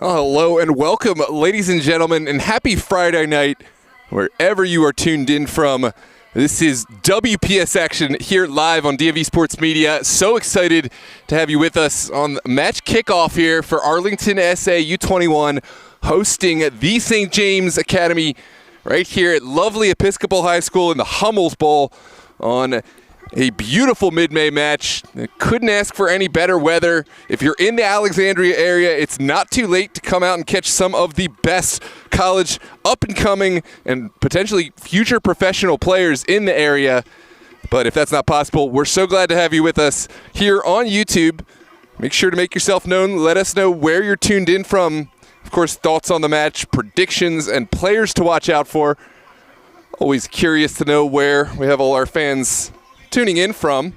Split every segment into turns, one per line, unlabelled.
Oh, hello and welcome, ladies and gentlemen, and happy Friday night, wherever you are tuned in from. This is WPS Action here live on DMV Sports Media. So excited to have you with us on match kickoff here for Arlington SA U21, hosting the St. James Academy right here at lovely Episcopal High School in the Hummels Bowl on a beautiful mid-May match. Couldn't ask for any better weather. If you're in the Alexandria area, it's not too late to come out and catch some of the best college up-and-coming and potentially future professional players in the area. But if that's not possible, we're so glad to have you with us here on YouTube. Make sure to make yourself known. Let us know where you're tuned in from. Of course, thoughts on the match, predictions, and players to watch out for. Always curious to know where we have all our fans tuning in from.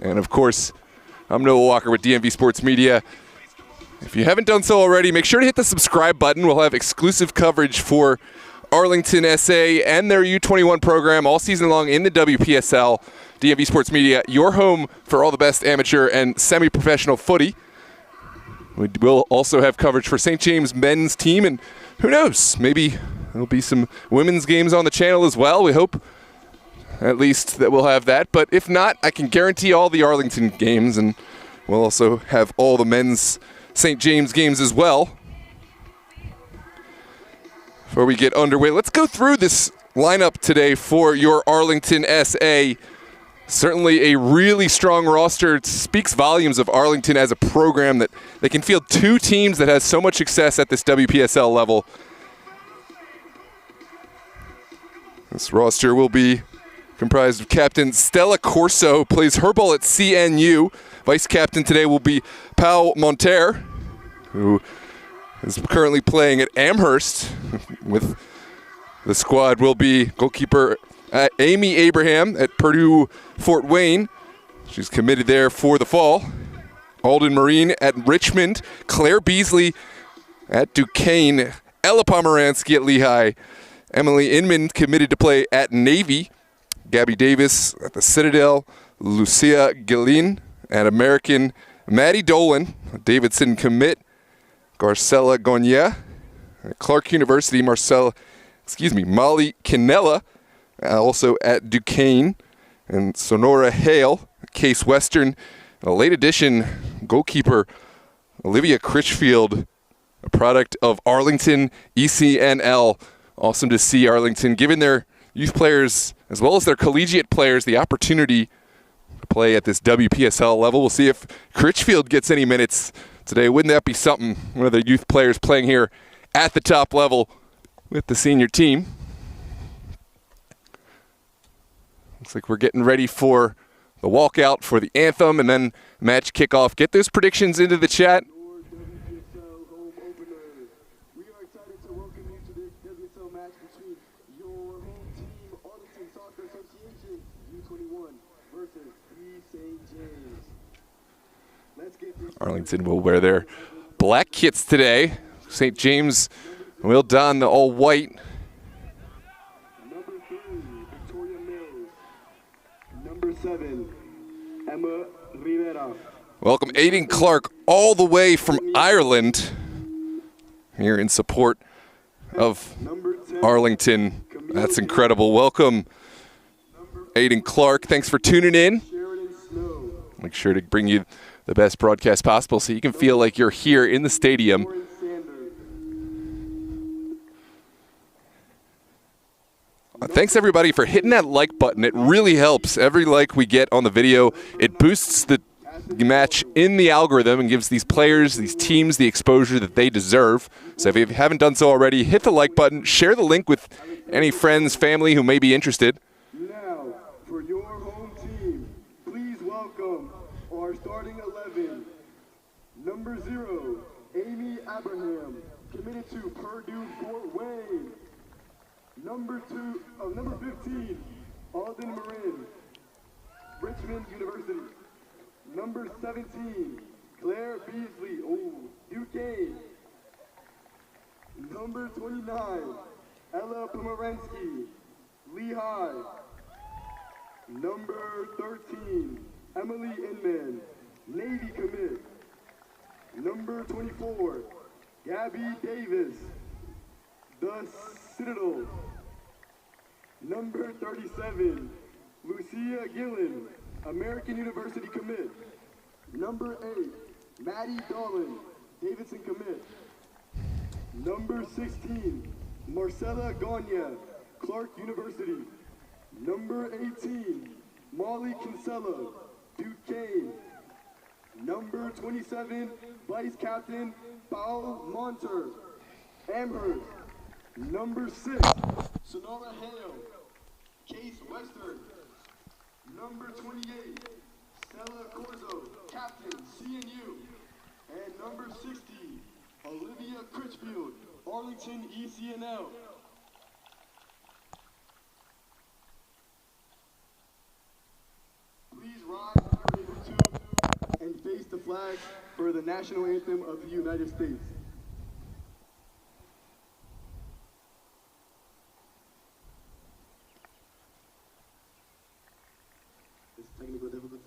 And of course, I'm Noah Walker with DMV Sports Media. If you haven't done so already, make sure to hit the subscribe button. We'll have exclusive coverage for Arlington SA and their U21 program all season long in the WPSL. DMV Sports Media, your home for all the best amateur and semi-professional footy. We will also have coverage for St. James men's team, and who knows, maybe there'll be some women's games on the channel as well. We hope at least that we'll have that. But if not, I can guarantee all the Arlington games, and we'll also have all the men's St. James games as well. Before we get underway, let's go through this lineup today for your Arlington SA. Certainly a really strong roster. It speaks volumes of Arlington as a program that they can field two teams that has so much success at this WPSL level. This roster will be comprised of Captain Stella Corso, plays her ball at CNU. Vice captain today will be Pau Monter, who is currently playing at Amherst. With the squad will be goalkeeper Amy Abraham at Purdue Fort Wayne. She's committed there for the fall. Alden Marine at Richmond. Claire Beasley at Duquesne. Ella Pomeranski at Lehigh. Emily Inman committed to play at Navy. Gabby Davis at the Citadel, Lucia Gillin at American, Maddie Dolan, Davidson commit, Garcella Gonya at Clark University, Molly Canella, also at Duquesne, and Sonora Hale, Case Western, a late addition goalkeeper Olivia Critchfield, a product of Arlington ECNL. Awesome to see Arlington giving their youth players as well as their collegiate players the opportunity to play at this WPSL level. We'll see if Critchfield gets any minutes today. Wouldn't that be something? One of the youth players playing here at the top level with the senior team. Looks like we're getting ready for the walkout for the anthem and then match kickoff. Get those predictions into the chat. Arlington will wear their black kits today. St. James will don the all-white.
Number 3, Victoria Mills. Number 7, Emma Rivera.
Welcome Aiden Clark all the way from Ireland here in support of Arlington. That's incredible. Welcome Aiden Clark. Thanks for tuning in. Make sure to bring you the best broadcast possible so you can feel like you're here in the stadium. Thanks everybody for hitting that like button. It really helps. Every like we get on the video, it boosts the match in the algorithm and gives these players, these teams, the exposure that they deserve. So if you haven't done so already, hit the like button, share the link with any friends, family who may be interested.
Now, for your home team, please welcome our starting 11. Number 0, Amy Abraham, committed to Purdue Fort Wayne. Number 15, Alden Marin, Richmond University. Number 17, Claire Beasley, Duquesne. Number 29, Ella Pomeranski, Lehigh. Number 13, Emily Inman, Navy commit. Number 24, Gabby Davis, the Citadel. Number 37, Lucia Gillen, American University commit. Number 8, Maddie Dolan, Davidson commit. Number 16, Marcella Gagne, Clark University. Number 18, Molly Kinsella, Duquesne. Number 27, Vice Captain Paul Monter, Amherst. Number 6, Sonora Hale, Case Western. Number 28, Stella Corzo, Captain CNU. And number 60, Olivia Critchfield, Arlington ECNL. Please rise if you're able to and face the flag for the national anthem of the United States. Is technical difficulty?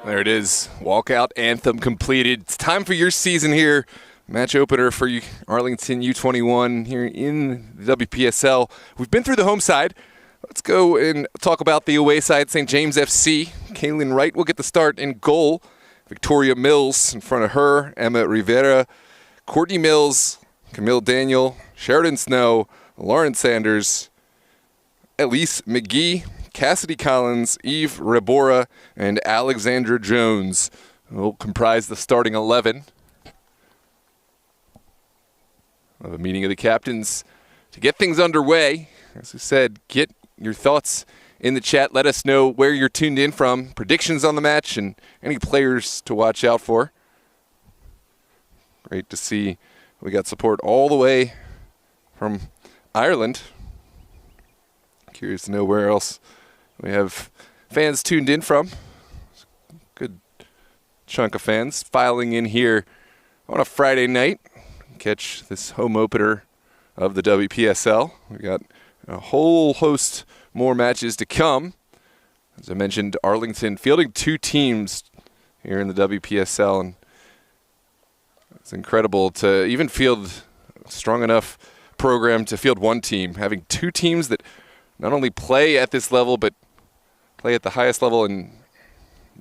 There it is. Walkout anthem completed. It's time for your season here. Match opener for you, Arlington U21 here in the WPSL. We've been through the home side. Let's go and talk about the away side, St. James FC. Kaylin Wright will get the start in goal. Victoria Mills in front of her. Emma Rivera, Courtney Mills, Camille Daniel, Sheridan Snow, Lauren Sanders, Elise McGee, Cassidy Collins, Eve Rebora, and Alexandra Jones will comprise the starting 11. We'll have a meeting of the captains to get things underway. As we said, get your thoughts in the chat. Let us know where you're tuned in from, predictions on the match, and any players to watch out for. Great to see we got support all the way from Ireland. Curious to know where else we have fans tuned in from. Good chunk of fans filing in here on a Friday night. Catch this home opener of the WPSL. We got a whole host more matches to come. As I mentioned, Arlington fielding 2 teams here in the WPSL, and it's incredible to even field a strong enough program to field 1 team. Having 2 teams that not only play at this level, but play at the highest level, and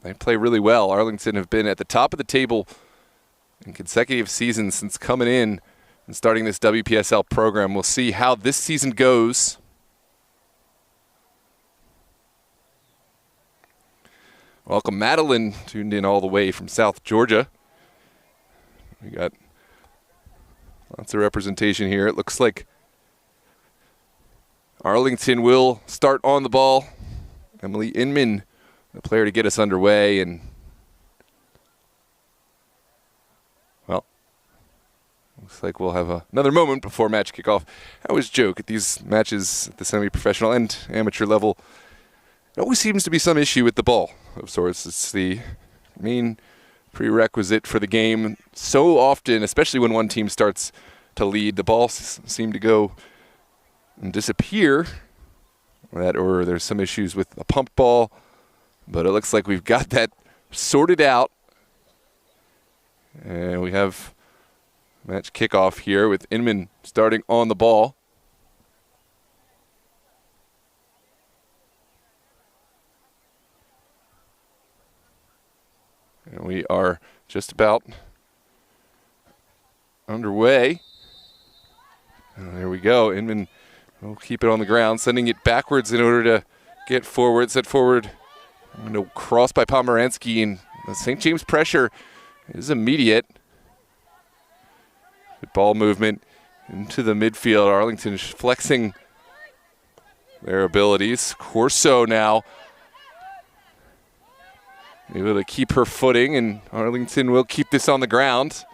they play really well. Arlington have been at the top of the table in consecutive seasons since coming in and starting this WPSL program. We'll see how this season goes. Welcome Madeline, tuned in all the way from South Georgia. We got lots of representation here. It looks like Arlington will start on the ball. Emily Inman, the player to get us underway, and well, looks like we'll have another moment before match kickoff. I always joke at these matches at the semi-professional and amateur level, it always seems to be some issue with the ball of sorts. It's the main prerequisite for the game. So often, especially when one team starts to lead, the balls seem to go and disappear. Or there's some issues with the pump ball, but it looks like we've got that sorted out. And we have match kickoff here with Inman starting on the ball. And we are just about underway. And there we go. Inman will keep it on the ground, sending it backwards in order to get forward. Set forward. Cross by Pomeranski, and the St. James pressure is immediate. Good ball movement into the midfield. Arlington flexing their abilities. Corso now able to keep her footing, and Arlington will keep this on the ground.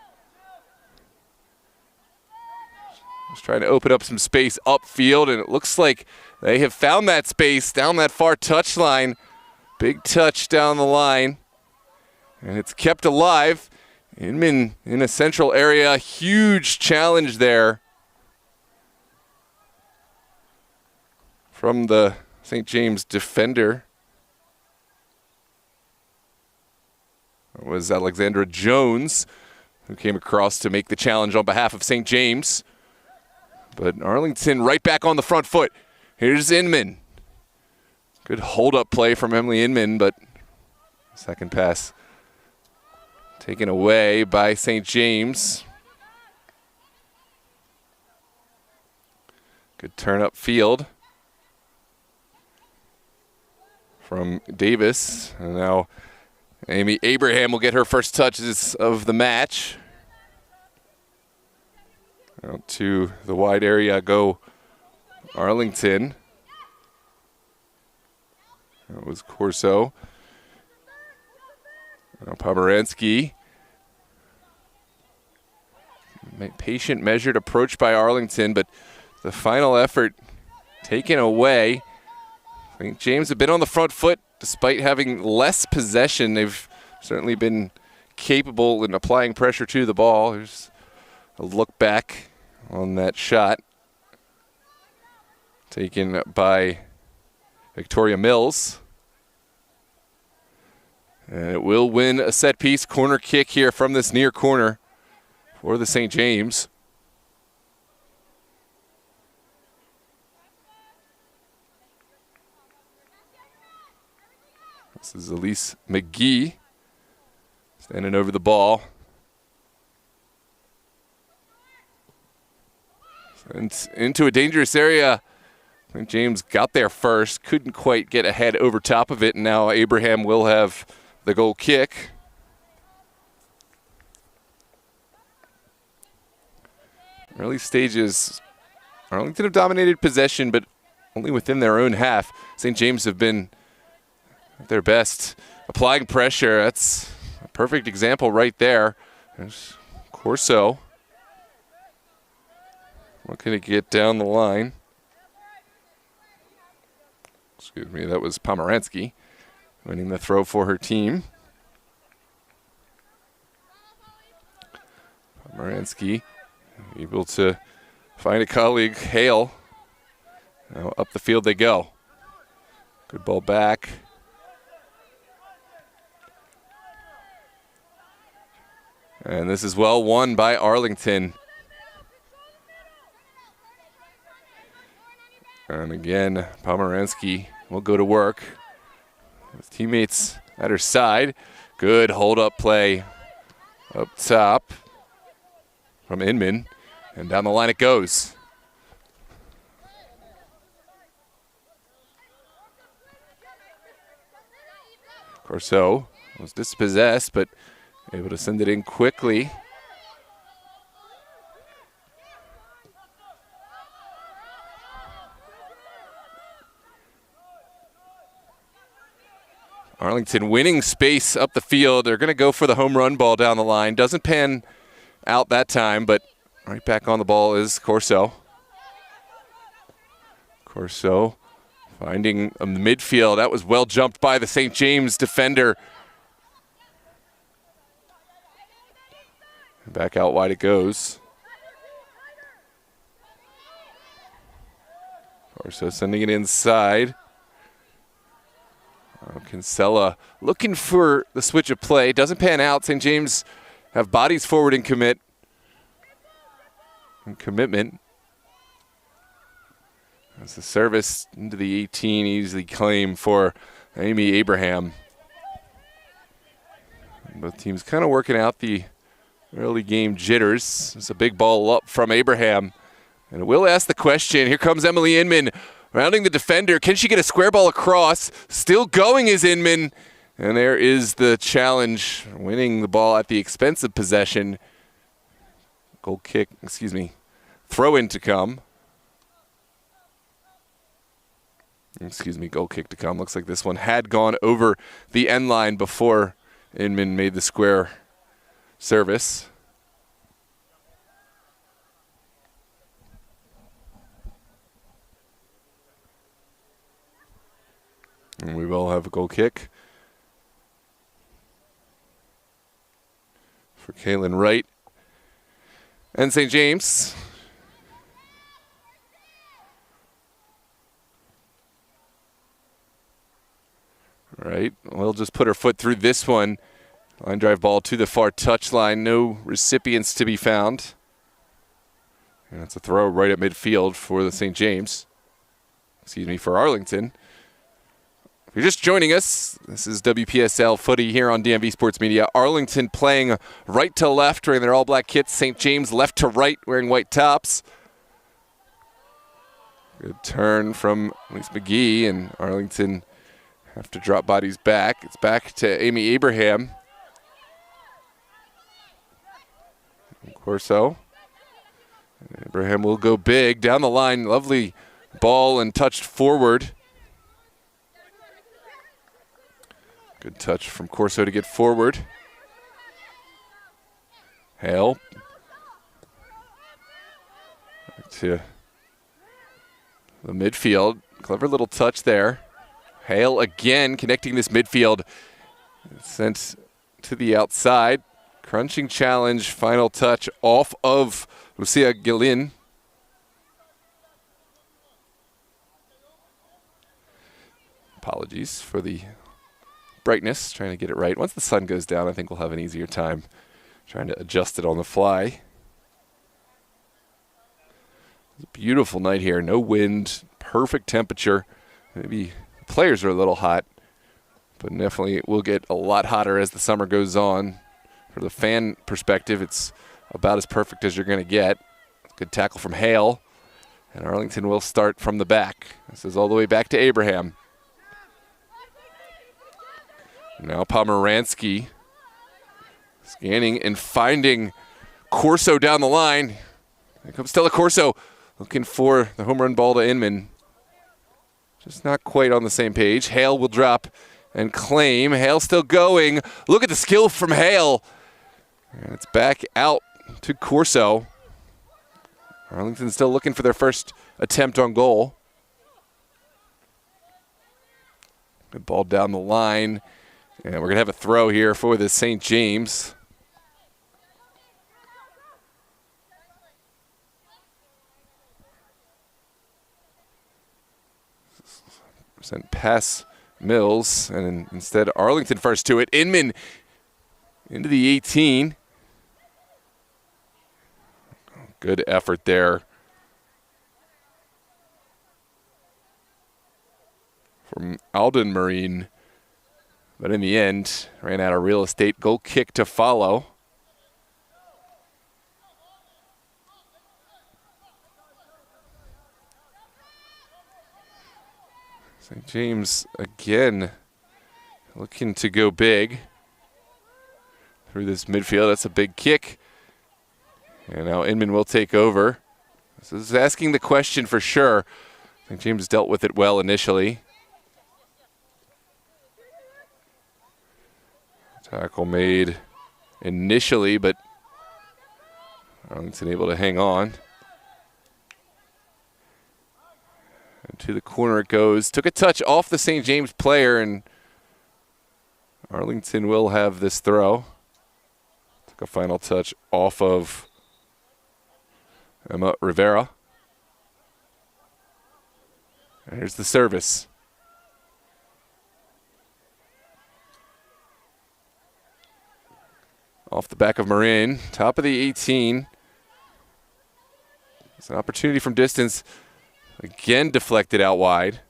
Just trying to open up some space upfield, and it looks like they have found that space down that far touchline. Big touch down the line, and it's kept alive. Inman in a central area, huge challenge there from the St. James defender. It was Alexandra Jones who came across to make the challenge on behalf of St. James. But Arlington right back on the front foot. Here's Inman. Good hold-up play from Emily Inman, but second pass taken away by St. James. Good turn up field from Davis. And now Amy Abraham will get her first touches of the match. Out to the wide area go Arlington. That was Corso. Now Pomeranski. Patient, measured approach by Arlington, but the final effort taken away. St. James have been on the front foot despite having less possession. They've certainly been capable in applying pressure to the ball. There's a look back on that shot taken by Victoria Mills. And it will win a set piece corner kick here from this near corner for the St. James. This is Elise McGee standing over the ball. And into a dangerous area. St. James got there first, couldn't quite get ahead over top of it, and now Abraham will have the goal kick. Early stages, Arlington have dominated possession, but only within their own half. St. James have been at their best, applying pressure. That's a perfect example right there. There's Corso. What can it get down the line? Excuse me, that was Pomeranski winning the throw for her team. Pomeranski able to find a colleague, Hale. Now up the field they go. Good ball back. And this is well won by Arlington. And again, Pomeranski will go to work with teammates at her side. Good hold-up play up top from Inman. And down the line it goes. Corso was dispossessed, but able to send it in quickly. Arlington winning space up the field. They're going to go for the home run ball down the line. Doesn't pan out that time, but right back on the ball is Corso. Corso finding the midfield. That was well jumped by the St. James defender. Back out wide it goes. Corso sending it inside. Kinsella looking for the switch of play. Doesn't pan out. St. James have bodies forward and commitment. As the service into the 18, easy claim for Amy Abraham. Both teams kind of working out the early game jitters. It's a big ball up from Abraham. And we'll ask the question. Here comes Emily Inman rounding the defender. Can she get a square ball across? Still going is Inman. And there is the challenge, winning the ball at the expense of possession. Throw in to come. Goal kick to come. Looks like this one had gone over the end line before Inman made the square service. And we will have a goal kick for Kaylin Wright and St. James. All right, we'll just put her foot through this one. Line drive ball to the far touchline. No recipients to be found. And that's a throw right at midfield for the St. James. For Arlington. If you're just joining us, this is WPSL footy here on DMV Sports Media. Arlington playing right to left, wearing their all-black kits. St. James left to right, wearing white tops. Good turn from Elise McGee, and Arlington have to drop bodies back. It's back to Amy Abraham. Corso. Abraham will go big down the line. Lovely ball and touched forward. Good touch from Corso to get forward. Hale. Back to the midfield. Clever little touch there. Hale again connecting this midfield. Sent to the outside. Crunching challenge. Final touch off of Lucia Guillin. Apologies for the brightness, trying to get it right. Once the sun goes down, I think we'll have an easier time trying to adjust it on the fly. It's a beautiful night here. No wind, perfect temperature. Maybe players are a little hot, but definitely it will get a lot hotter as the summer goes on. For the fan perspective, it's about as perfect as you're going to get. Good tackle from Hale. And Arlington will start from the back. This is all the way back to Abraham. Now Pomeranski scanning and finding Corso down the line. Here comes Stella Corso looking for the home run ball to Inman. Just not quite on the same page. Hale will drop and claim. Hale still going. Look at the skill from Hale. And it's back out to Corso. Arlington still looking for their first attempt on goal. Good ball down the line. And we're going to have a throw here for the St. James. Sent past Mills, and instead Arlington first to it. Inman into the 18. Good effort there from Alden Marine. But in the end, ran out of real estate. Goal kick to follow. St. James again looking to go big through this midfield. That's a big kick. And now Inman will take over. This is asking the question for sure. St. James dealt with it well initially. Tackle made initially, but Arlington able to hang on. And to the corner it goes. Took a touch off the St. James player, and Arlington will have this throw. Took a final touch off of Emma Rivera. Here's the service. Off the back of Marin, top of the 18. It's an opportunity from distance. Again deflected out wide.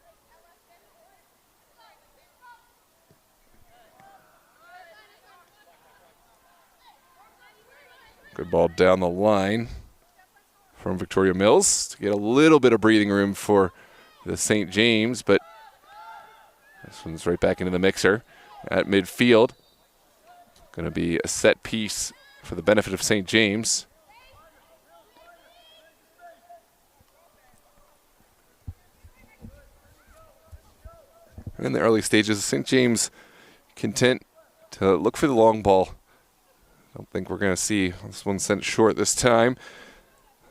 Good ball down the line from Victoria Mills to get a little bit of breathing room for the St. James, but this one's right back into the mixer at midfield. Going to be a set piece for the benefit of St. James. In the early stages, St. James content to look for the long ball. I don't think we're going to see this one sent short this time.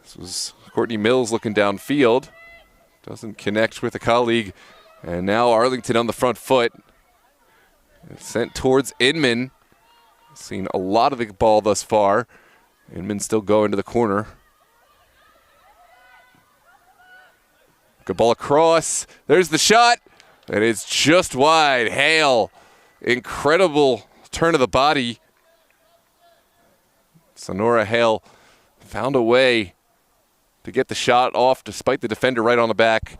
This was Courtney Mills looking downfield. Doesn't connect with a colleague. And now Arlington on the front foot. It's sent towards Inman. Seen a lot of the ball thus far. Inman still going to the corner. Good ball across. There's the shot. And it's just wide. Hale. Incredible turn of the body. Sonora Hale found a way to get the shot off despite the defender right on the back,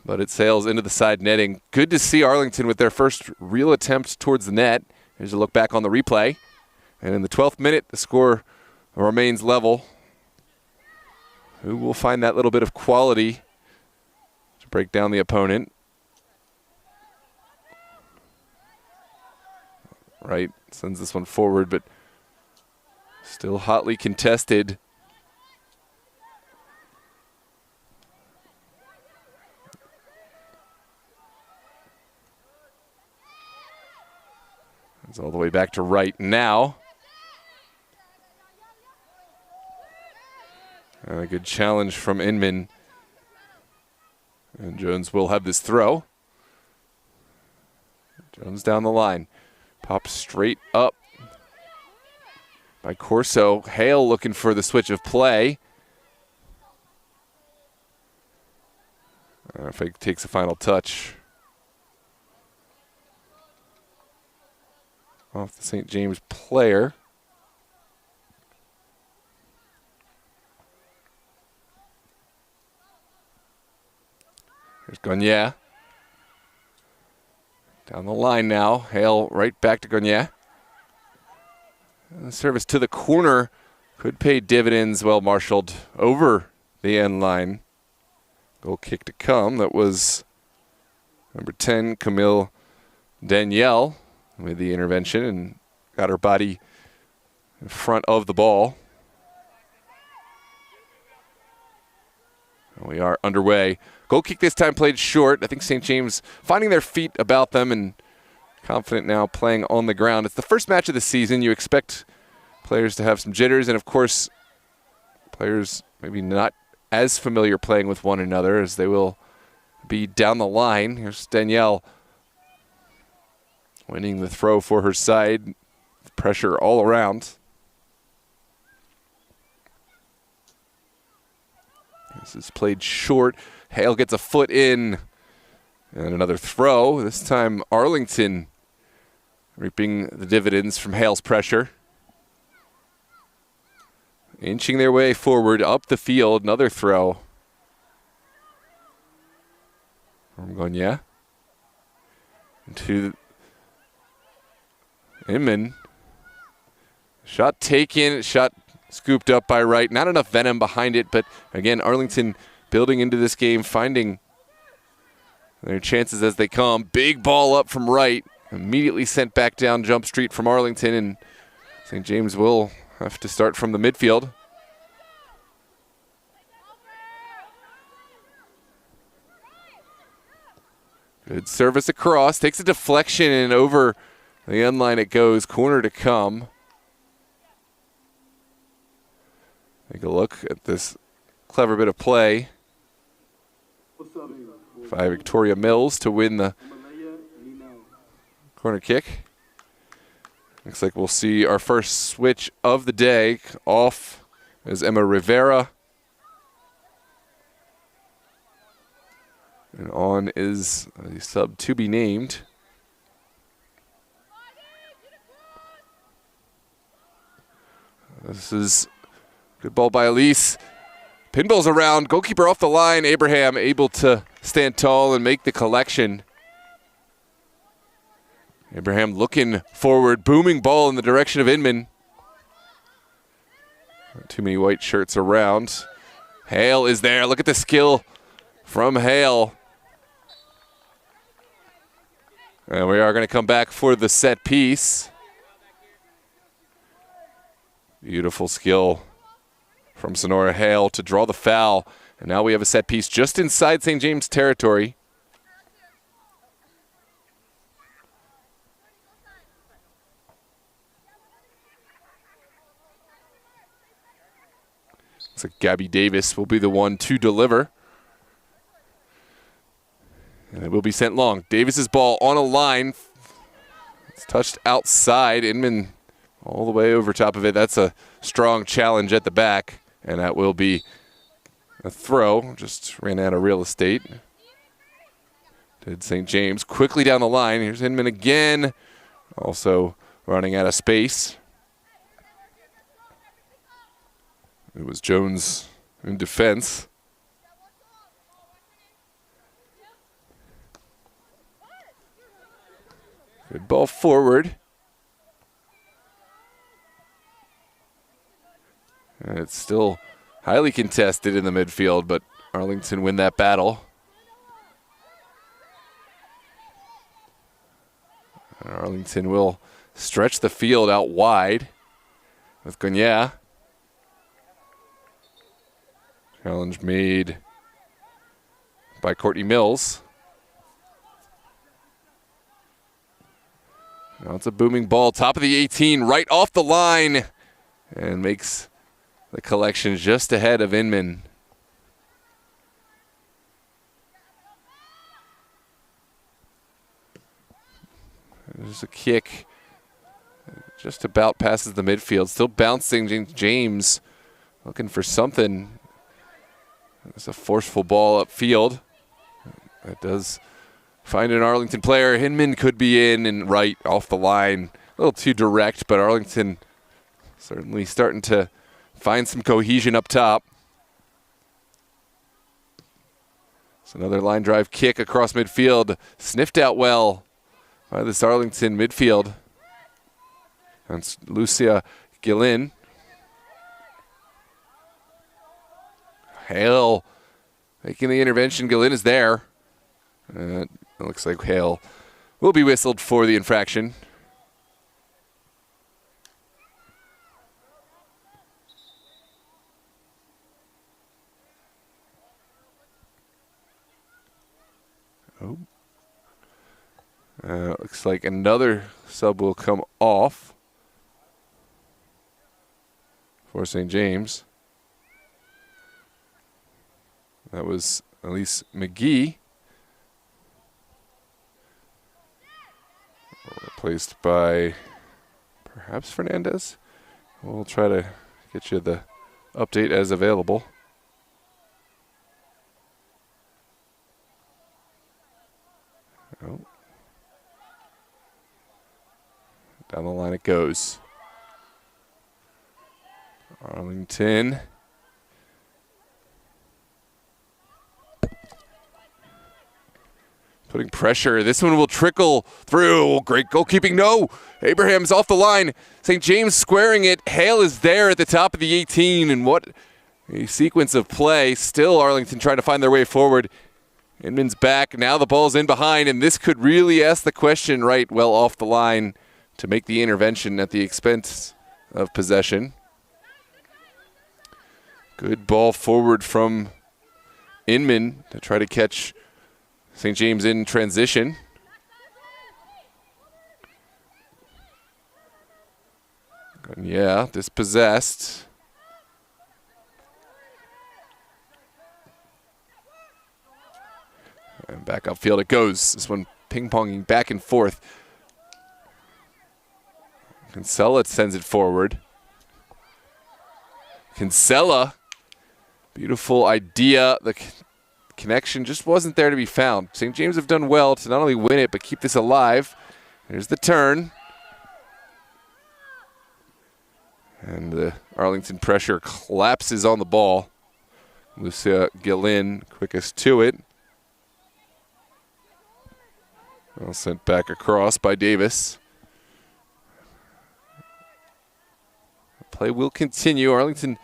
but it sails into the side netting. Good to see Arlington with their first real attempt towards the net. Here's a look back on the replay. And in the 12th minute, the score remains level. Who will find that little bit of quality to break down the opponent? Right, sends this one forward, but still hotly contested. It's all the way back to right now. And a good challenge from Inman. And Jones will have this throw. Jones down the line. Pops straight up by Corso. Hale looking for the switch of play. If he takes a final touch. Off the St. James player. Here's Gagne. Down the line now. Hale right back to Gagne. The service to the corner could pay dividends, well marshaled over the end line. Goal kick to come. That was number 10, Camille Danielle, with the intervention and got her body in front of the ball. And we are underway. Goal kick this time played short. I think St. James finding their feet about them and confident now playing on the ground. It's the first match of the season. You expect players to have some jitters, and of course, players maybe not as familiar playing with one another as they will be down the line. Here's Danielle winning the throw for her side. Pressure all around. This is played short. Hale gets a foot in. And another throw. This time Arlington reaping the dividends from Hale's pressure. Inching their way forward up the field. Another throw from Gagne. To Inman. Shot taken. Shot scooped up by Wright. Not enough venom behind it, but again, Arlington building into this game, finding their chances as they come. Big ball up from Wright. Immediately sent back down Jump Street from Arlington, and St. James will have to start from the midfield. Good service across. Takes a deflection and over the end line it goes. Corner to come. Take a look at this clever bit of play by Victoria Mills to win the corner kick. Looks like we'll see our first switch of the day. Off is Emma Rivera. And on is a sub to be named. This is good ball by Elise. Pinballs around, goalkeeper off the line. Abraham able to stand tall and make the collection. Abraham looking forward, booming ball in the direction of Inman. Not too many white shirts around. Hale is there. Look at the skill from Hale. And we are going to come back for the set piece. Beautiful skill from Sonora Hale to draw the foul. And now we have a set piece just inside St. James territory. Looks like Gabby Davis will be the one to deliver. And it will be sent long. Davis's ball on a line. It's touched outside. Inman all the way over top of it. That's a strong challenge at the back. And that will be a throw. Just ran out of real estate. Did St. James quickly down the line. Here's Inman again. Also running out of space. It was Jones in defense. Good ball forward. And it's still highly contested in the midfield, but Arlington win that battle. And Arlington will stretch the field out wide with Gagnon. Challenge made by Courtney Mills. Now it's a booming ball, top of the 18, right off the line, and makes the collection just ahead of Inman. There's a kick, just about passes the midfield, still bouncing. James looking for something. There's a forceful ball upfield. That does find an Arlington player. Hinman could be in and right off the line. A little too direct, but Arlington certainly starting to find some cohesion up top. It's another line drive kick across midfield. Sniffed out well by this Arlington midfield. And it's Lucia Gillin. Hale making the intervention. Gillin is there. It looks like Hale will be whistled for the infraction. Oh. Looks like another sub will come off for St. James. That was Elise McGee. Replaced by perhaps Fernandez. We'll try to get you the update as available. Oh. Down the line it goes. Arlington. Putting pressure. This one will trickle through. Great goalkeeping. No. Abraham's off the line. St. James squaring it. Hale is there at the top of the 18. And what a sequence of play. Still Arlington trying to find their way forward. Inman's back. Now the ball's in behind. And this could really ask the question right well off the line to make the intervention at the expense of possession. Good ball forward from Inman to try to catch St. James in transition. Yeah, dispossessed. And back upfield it goes. This one ping-ponging back and forth. Kinsella sends it forward. Kinsella, beautiful idea. The connection just wasn't there to be found. St. James have done well to not only win it, but keep this alive. Here's the turn. And the Arlington pressure collapses on the ball. Lucia Gillin, quickest to it. Well, sent back across by Davis. Play will continue. Arlington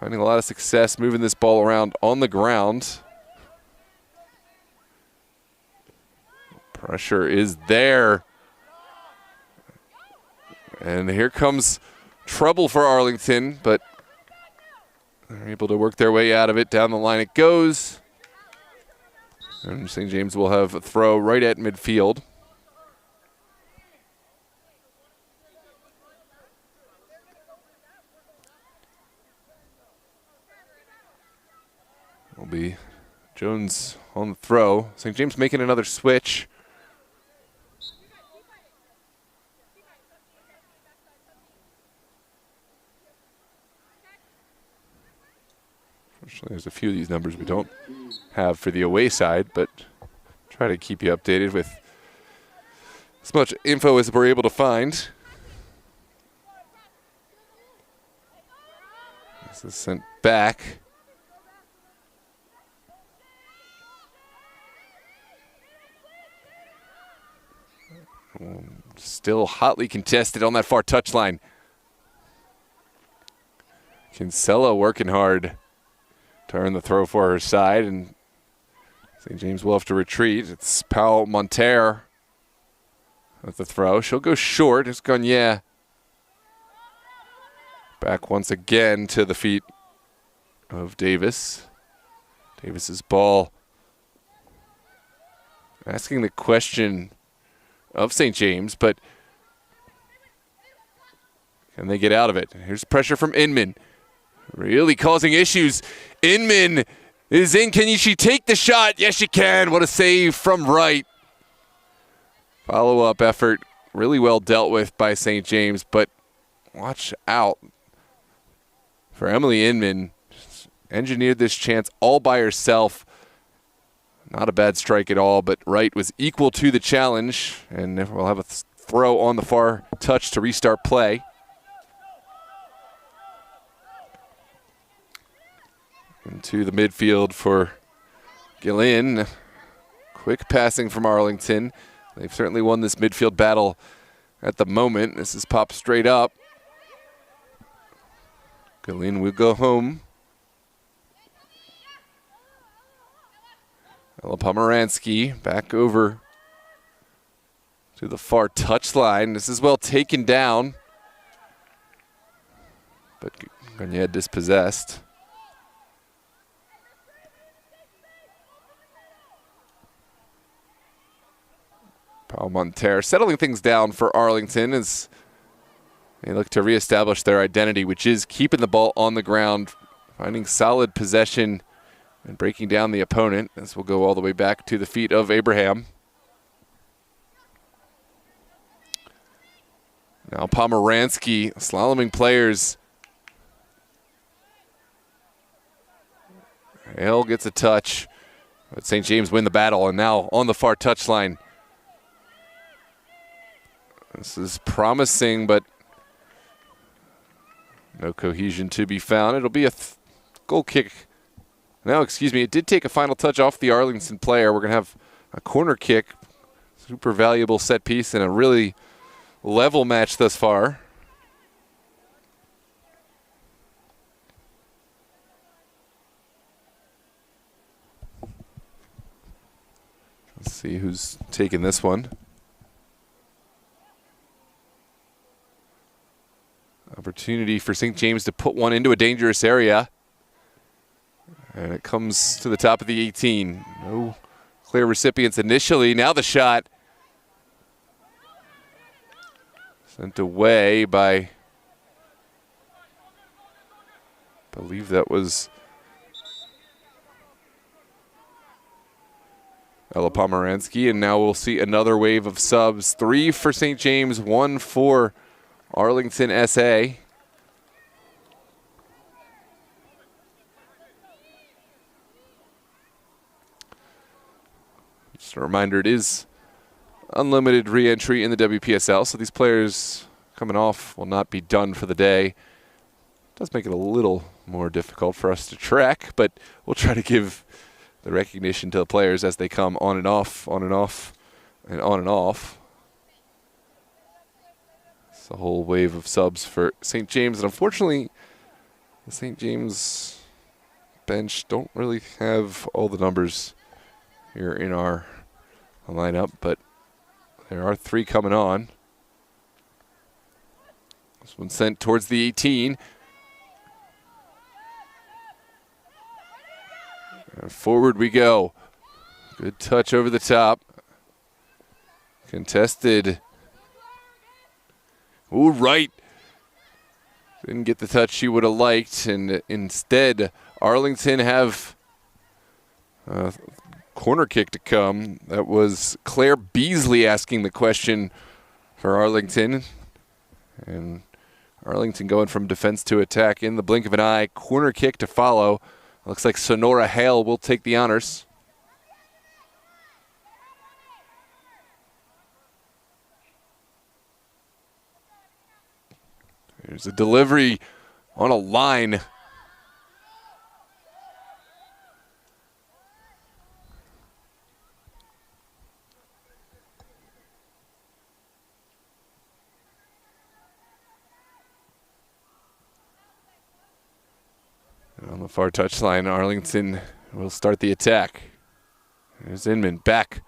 finding a lot of success moving this ball around on the ground. Pressure is there. And here comes trouble for Arlington, but they're able to work their way out of it. Down the line it goes. And St. James will have a throw right at midfield. Will be Jones on the throw. St. James making another switch. Unfortunately, there's a few of these numbers we don't have for the away side, but try to keep you updated with as much info as we're able to find. This is sent back. Still hotly contested on that far touchline. Kinsella working hard to earn the throw for her side, and St. James will have to retreat. It's Powell Monterre with the throw. She'll go short. It's Gagne. Back once again to the feet of Davis. Davis's ball. Asking the question of St. James, but can they get out of it? Here's pressure from Inman. Really causing issues. Inman is in. Can she take the shot? Yes, she can. What a save from right. Follow-up effort. Really well dealt with by St. James, but watch out for Emily Inman. Engineered this chance all by herself. Not a bad strike at all, but Wright was equal to the challenge, and we'll have a throw on the far touch to restart play. Into the midfield for Gillian. Quick passing from Arlington. They've certainly won this midfield battle at the moment. This is popped straight up. Gillian will go home. Ella Pomeranski back over to the far touchline. This is well taken down, but Gagne dispossessed. Paul Monterre settling things down for Arlington as they look to reestablish their identity, which is keeping the ball on the ground, finding solid possession, and breaking down the opponent. This will go all the way back to the feet of Abraham. Now Pomeranski, slaloming players. Hale gets a touch, but St. James win the battle, and now on the far touchline. This is promising, but no cohesion to be found. It'll be a goal kick. Now, excuse me, it did take a final touch off the Arlington player. We're going to have a corner kick, super valuable set piece, and a really level match thus far. Let's see who's taking this one. Opportunity for St. James to put one into a dangerous area. And it comes to the top of the 18. No clear recipients initially. Now the shot. Sent away by, I believe that was Ella Pomeranski. And now we'll see another wave of subs. 3 for St. James, 1 for Arlington SA. Just a reminder, it is unlimited re-entry in the WPSL, so these players coming off will not be done for the day. It does make it a little more difficult for us to track, but we'll try to give the recognition to the players as they come on and off, on and off, and on and off. It's a whole wave of subs for St. James, and unfortunately, the St. James bench don't really have all the numbers here in our lineup, but there are 3 coming on. This one sent towards the 18. And forward we go. Good touch over the top. Contested. Ooh, right. Didn't get the touch she would have liked, and instead Arlington have a corner kick to come. That was Claire Beasley asking the question for Arlington. And Arlington going from defense to attack in the blink of an eye. Corner kick to follow. Looks like Sonora Hale will take the honors. There's a delivery on a line. On the far touchline, Arlington will start the attack. There's Inman back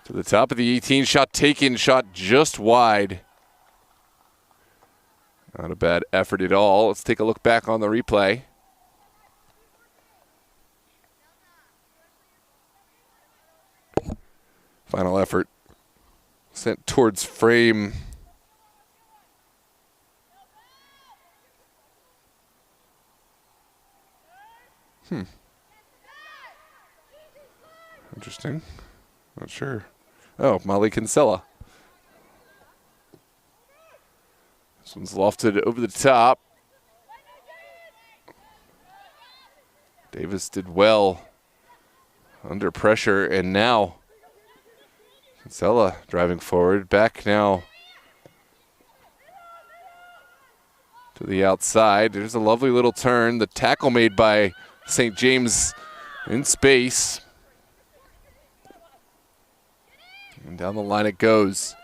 to the top of the 18. Shot taken, shot just wide. Not a bad effort at all. Let's take a look back on the replay. Final effort sent towards frame. Interesting. Not sure. Oh, Molly Kinsella. This one's lofted over the top. Davis did well under pressure, and now Kinsella driving forward. Back now to the outside. There's a lovely little turn. The tackle made by St. James in space. And down the line it goes.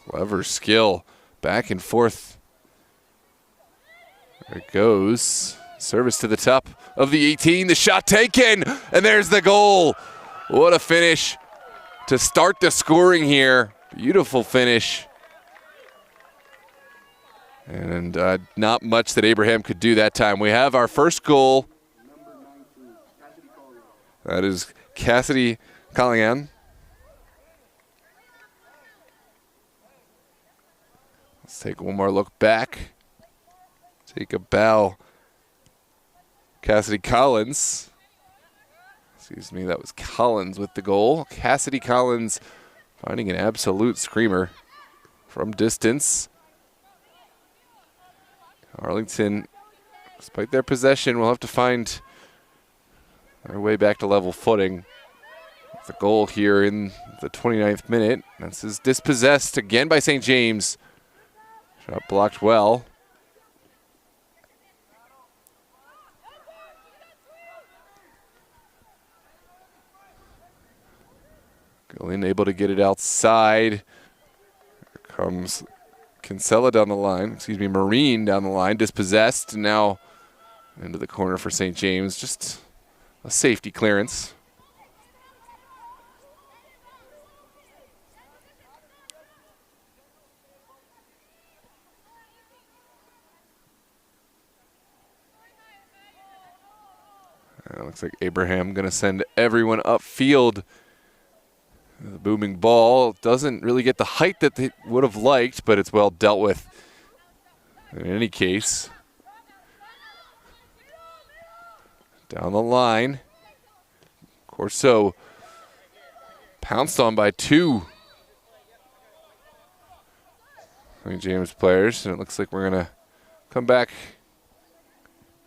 Clever skill. Back and forth. There it goes. Service to the top of the 18. The shot taken. And there's the goal. What a finish to start the scoring here. Beautiful finish. And not much that Abraham could do that time. We have our first goal. That is Cassidy Collingham. Let's take one more look back. Take a bow. Cassidy Collins. Excuse me, that was Collins with the goal. Cassidy Collins finding an absolute screamer from distance. Arlington, despite their possession, will have to find their way back to level footing. The goal here in the 29th minute. This is dispossessed again by St. James. Shot blocked well. Gillian able to get it outside. Here comes Kinsella down the line. Excuse me, Marine down the line. Dispossessed. Now into the corner for St. James. Just a safety clearance. Looks like Abraham going to send everyone upfield. The booming ball doesn't really get the height that they would have liked, but it's well dealt with in any case. Down the line. Corso pounced on by 2 St. James players, and it looks like we're going to come back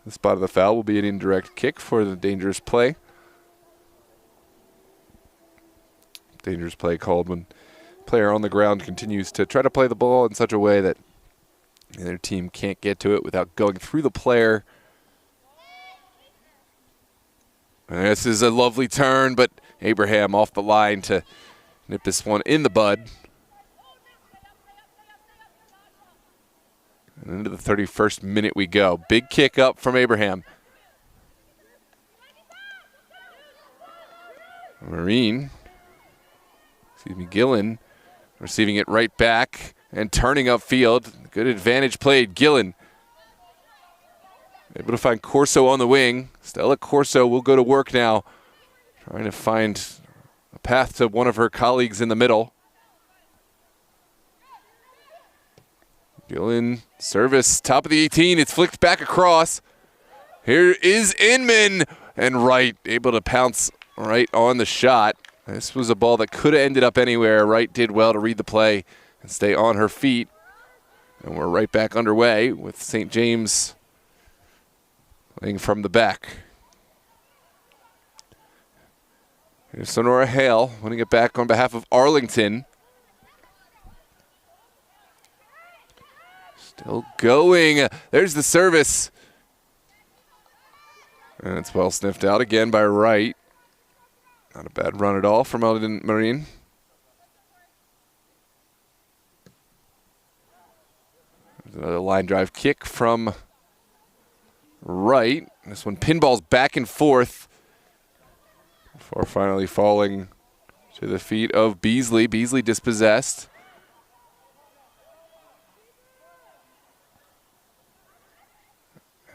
The spot of the foul will be an indirect kick for the dangerous play. Dangerous play called when player on the ground continues to try to play the ball in such a way that the other team can't get to it without going through the player. And this is a lovely turn, but Abraham off the line to nip this one in the bud. And into the 31st minute we go. Big kick up from Abraham. Gillen receiving it right back and turning upfield. Good advantage played. Gillen able to find Corso on the wing. Stella Corso will go to work now, trying to find a path to one of her colleagues in the middle. Gillen, service, top of the 18. It's flicked back across. Here is Inman, and Wright able to pounce right on the shot. This was a ball that could have ended up anywhere. Wright did well to read the play and stay on her feet. And we're right back underway with St. James playing from the back. Here's Sonora Hale winning it back on behalf of Arlington. Still going. There's the service. And it's well sniffed out again by Wright. Not a bad run at all from Arlington Marine. There's another line drive kick from Wright. This one pinballs back and forth before finally falling to the feet of Beasley. Beasley dispossessed.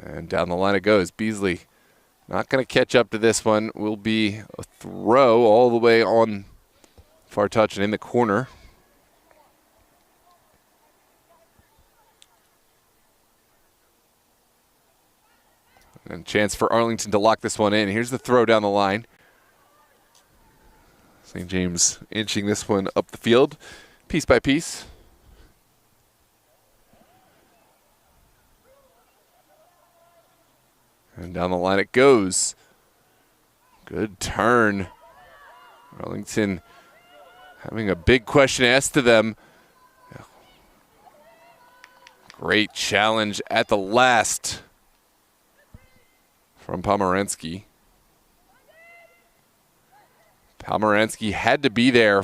And down the line it goes. Beasley not going to catch up to this one. Will be a throw all the way on far touch and in the corner. And chance for Arlington to lock this one in. Here's the throw down the line. St. James inching this one up the field, piece by piece. And down the line it goes. Good turn. Arlington having a big question asked to them. Great challenge at the last from Pomeranski. Pomeranski had to be there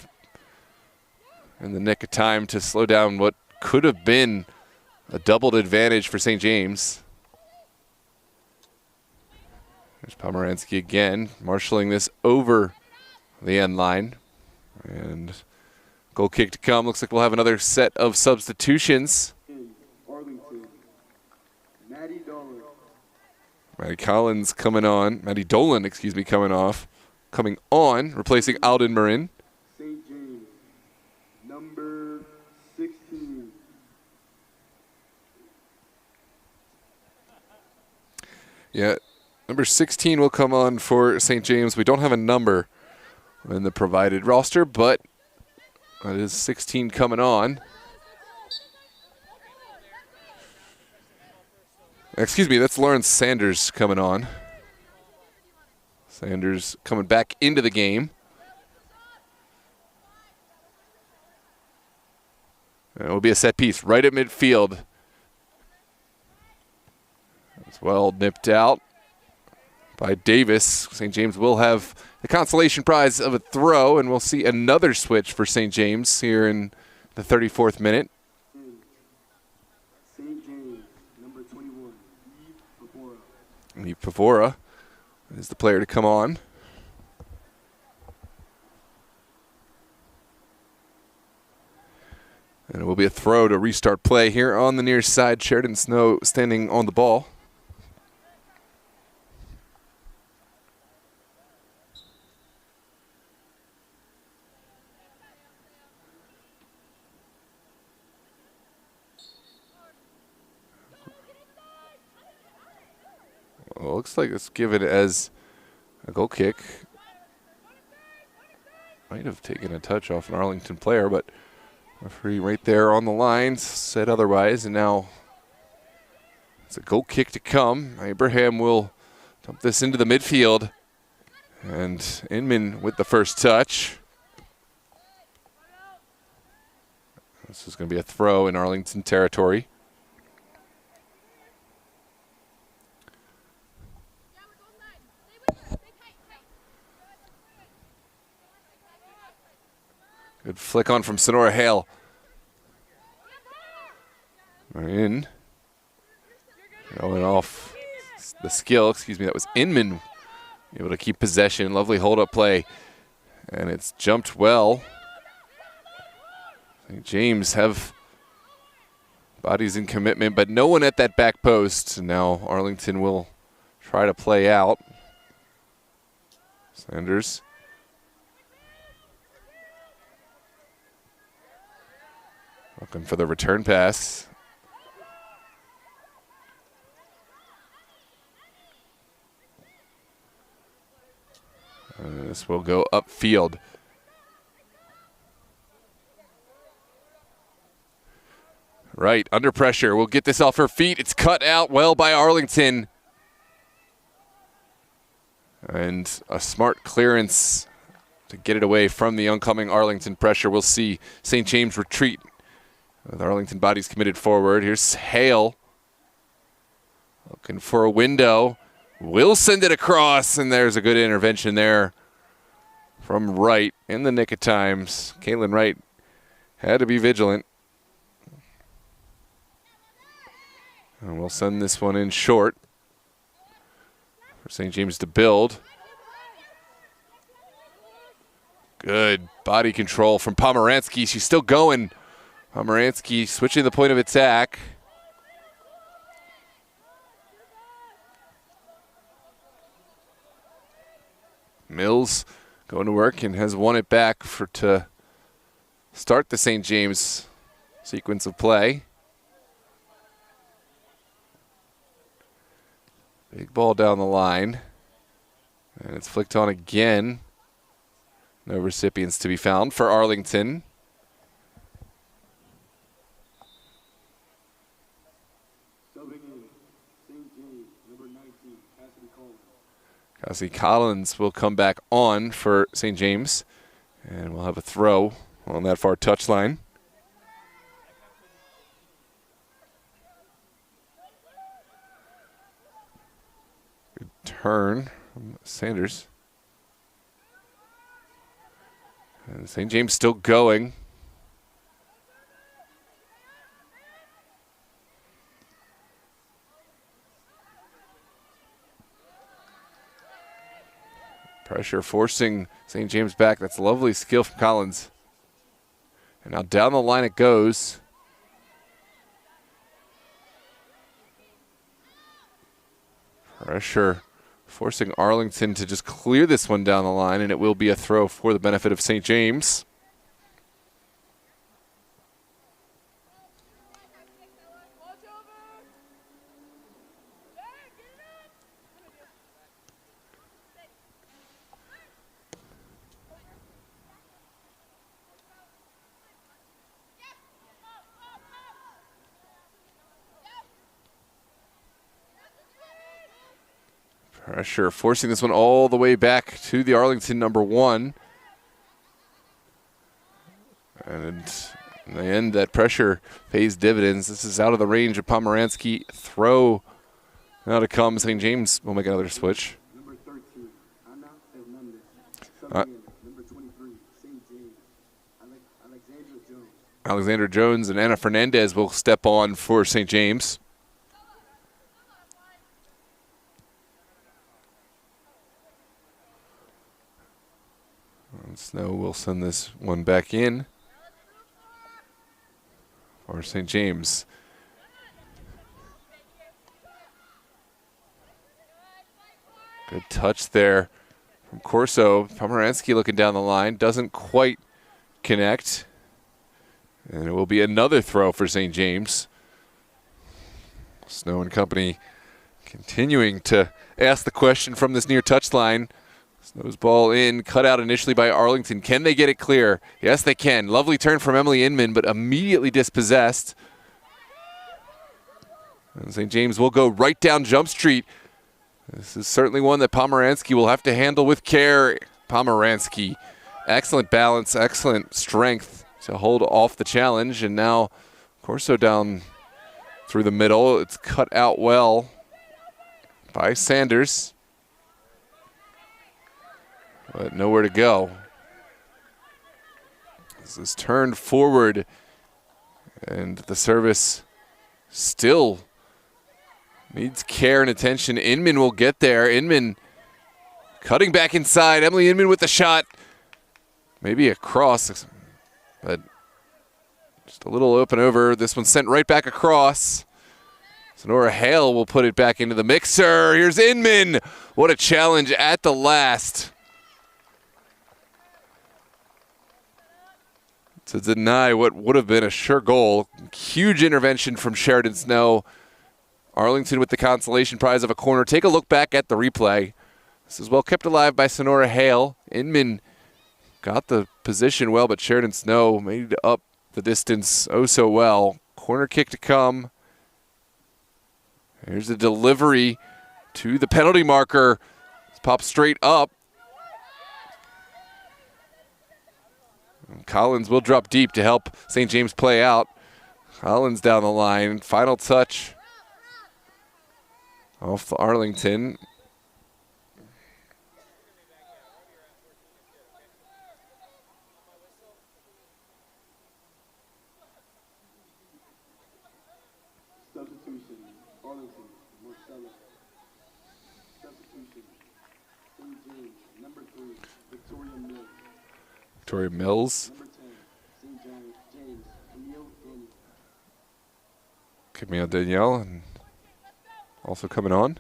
in the nick of time to slow down what could have been a doubled advantage for St. James. There's Pomeranski again, marshaling this over the end line. And goal kick to come. Looks like we'll have another set of substitutions.
Arlington, Maddie Dolan.
Maddie Dolan, coming on, replacing Alden Marin.
St. James, number 16.
Yeah. Number 16 will come on for St. James. We don't have a number in the provided roster, but it is 16 coming on. Excuse me, that's Lawrence Sanders coming on. Sanders coming back into the game. And it will be a set piece right at midfield. As well nipped out by Davis. St. James will have the consolation prize of a throw, and we'll see another switch for St. James here in the 34th minute.
St. James, number 21,
Eve Pavora is the player to come on. And it will be a throw to restart play here on the near side. Sheridan Snow standing on the ball. Well, looks like it's given as a goal kick. Might have taken a touch off an Arlington player, but referee right there on the line said otherwise, and now It's a goal kick to come. Abraham will dump this into the midfield. And Inman with the first touch. This is going to be a throw in Arlington territory. Good flick on from Sonora Hale. In. Going off the skill, that was Inman. Able to keep possession. Lovely hold-up play. And it's jumped well. St. James have bodies in commitment, but no one at that back post. Now Arlington will try to play out. Sanders. Looking for the return pass. This will go upfield. Right, under pressure. We'll get this off her feet. It's cut out well by Arlington. And a smart clearance to get it away from the oncoming Arlington pressure. We'll see St. James retreat with Arlington bodies committed forward. Here's Hale. Looking for a window. Will send it across, and there's a good intervention there from Wright in the nick of times. Caitlin Wright had to be vigilant. And we'll send this one in short for St. James to build. Good body control from Pomeranski. She's still going. Pomeranski switching the point of attack. Mills going to work and has won it back to start the St. James sequence of play. Big ball down the line. And it's flicked on again. No recipients to be found for Arlington. Cassie Collins will come back on for St. James, and we'll have a throw on that far touchline. Good turn from Sanders. And St. James still going. Pressure forcing St. James back. That's lovely skill from Collins. And now down the line it goes. Pressure forcing Arlington to just clear this one down the line, and it will be a throw for the benefit of St. James. Pressure forcing this one all the way back to the Arlington number one. And in the end, that pressure pays dividends. This is out of the range of Pomeranski. Throw now to come. St. James will make another switch.
Number 13, Ana Fernandez. Number 23, St. James, Alexandra Jones.
Alexandra Jones and Ana Fernandez will step on for St. James. Snow will send this one back in for St. James. Good touch there from Corso. Pomeranski looking down the line. Doesn't quite connect. And it will be another throw for St. James. Snow and company continuing to ask the question from this near touchline. Snow's ball in, cut out initially by Arlington. Can they get it clear? Yes, they can. Lovely turn from Emily Inman, but immediately dispossessed. And St. James will go right down Jump Street. This is certainly one that Pomeranski will have to handle with care. Pomeranski, excellent balance, excellent strength to hold off the challenge. And now Corso down through the middle. It's cut out well by Sanders, but nowhere to go. This is turned forward, and the service still needs care and attention. Inman will get there. Inman cutting back inside. Emily Inman with the shot. Maybe a cross, but just a little open over. This one sent right back across. Sonora Hale will put it back into the mixer. Here's Inman. What a challenge at the last to deny what would have been a sure goal. Huge intervention from Sheridan Snow. Arlington with the consolation prize of a corner. Take a look back at the replay. This is well kept alive by Sonora Hale. Inman got the position well, but Sheridan Snow made up the distance oh so well. Corner kick to come. Here's the delivery to the penalty marker. It's popped straight up. And Collins will drop deep to help St. James play out. Collins down the line. Final touch off Arlington.
Substitution, Arlington, Marcella. Substitution, St. James, number 3, Victoria Mills.
Victoria Mills.
Number 10, St. James, Camille Daniel.
Camille Danielle and also coming on.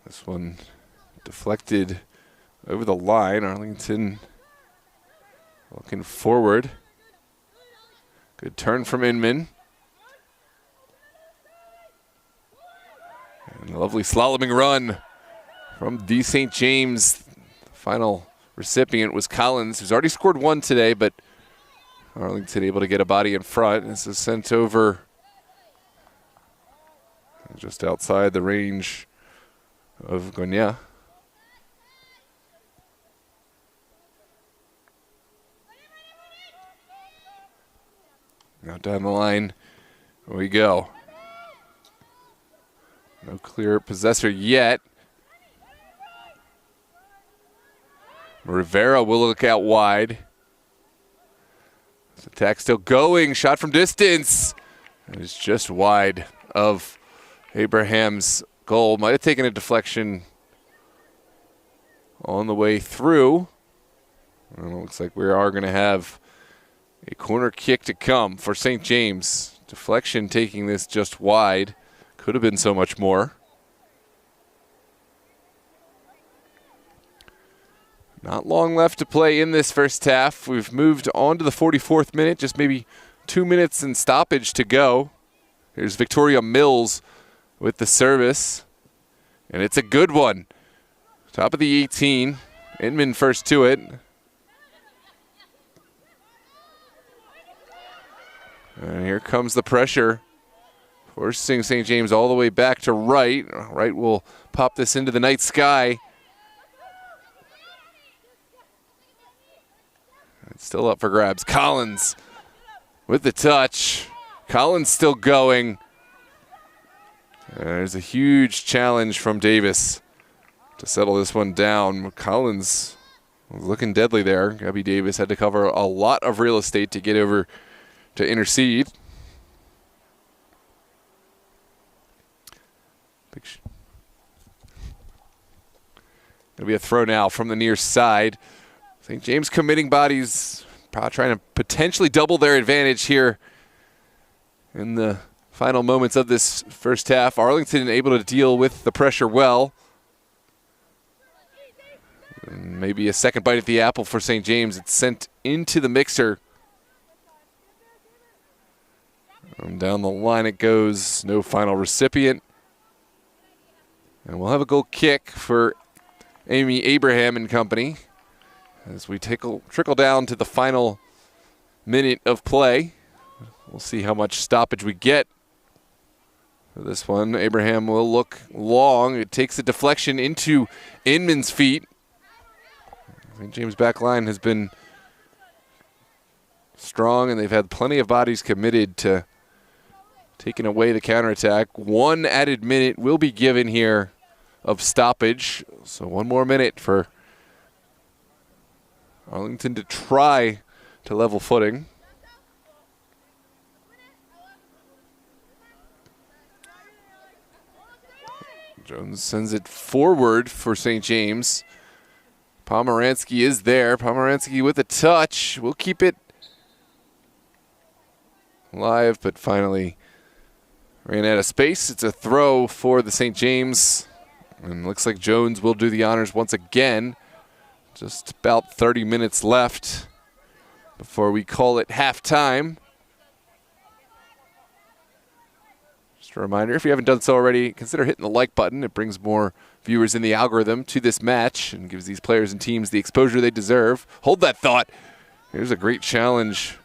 This one deflected over the line. Arlington looking forward. Good turn from Inman. And a lovely slaloming run from the St. James. The final recipient was Collins, who's already scored one today, but Arlington able to get a body in front. This is sent over just outside the range of Gonya. Now down the line we go. No clear possessor yet. Rivera will look out wide. This attack still going. Shot from distance. It's just wide of Abraham's goal. Might have taken a deflection on the way through. And it looks like we are going to have a corner kick to come for St. James. Deflection taking this just wide. Could have been so much more. Not long left to play in this first half. We've moved on to the 44th minute, just maybe 2 minutes and stoppage to go. Here's Victoria Mills with the service, and it's a good one. Top of the 18, Inman first to it. And here comes the pressure, forcing St. James all the way back to right. Right will pop this into the night sky. It's still up for grabs. Collins with the touch. Collins still going. There's a huge challenge from Davis to settle this one down. Collins was looking deadly there. Gabby Davis had to cover a lot of real estate to get over to intercede. It'll be a throw now from the near side. St. James committing bodies, probably trying to potentially double their advantage here in the final moments of this first half. Arlington able to deal with the pressure well. And maybe a second bite at the apple for St. James. It's sent into the mixer. And down the line it goes. No final recipient. And we'll have a goal kick for Amy Abraham and company, as we trickle down to the final minute of play. We'll see how much stoppage we get for this one. Abraham will look long. It takes a deflection into Inman's feet. St. James back line has been strong, and they've had plenty of bodies committed to taking away the counterattack. 1 added minute will be given here of stoppage. So 1 more minute for Arlington to try to level footing. Jones sends it forward for St. James. Pomeranski is there. Pomeranski with a touch. We'll keep it live, but finally ran out of space. It's a throw for the St. James. And looks like Jones will do the honors once again. Just about 30 minutes left before we call it halftime. Just a reminder, if you haven't done so already, consider hitting the like button. It brings more viewers in the algorithm to this match and gives these players and teams the exposure they deserve. Hold that thought. Here's a great challenge.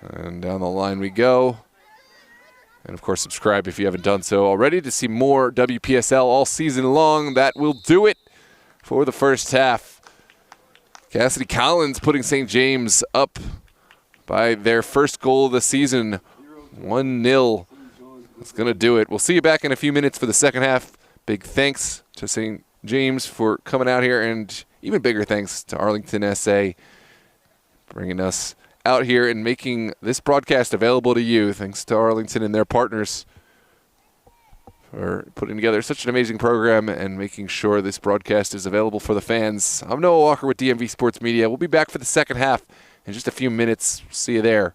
And down the line we go. And, of course, subscribe if you haven't done so already to see more WPSL all season long. That will do it for the first half. Cassidy Collins putting St. James up by their first goal of the season, 1-0. That's going to do it. We'll see you back in a few minutes for the second half. Big thanks to St. James for coming out here, and even bigger thanks to Arlington SA bringing us out here and making this broadcast available to you. Thanks to Arlington and their partners for putting together such an amazing program and making sure this broadcast is available for the fans. I'm Noah Walker with DMV Sports Media. We'll be back for the second half in just a few minutes. See you there.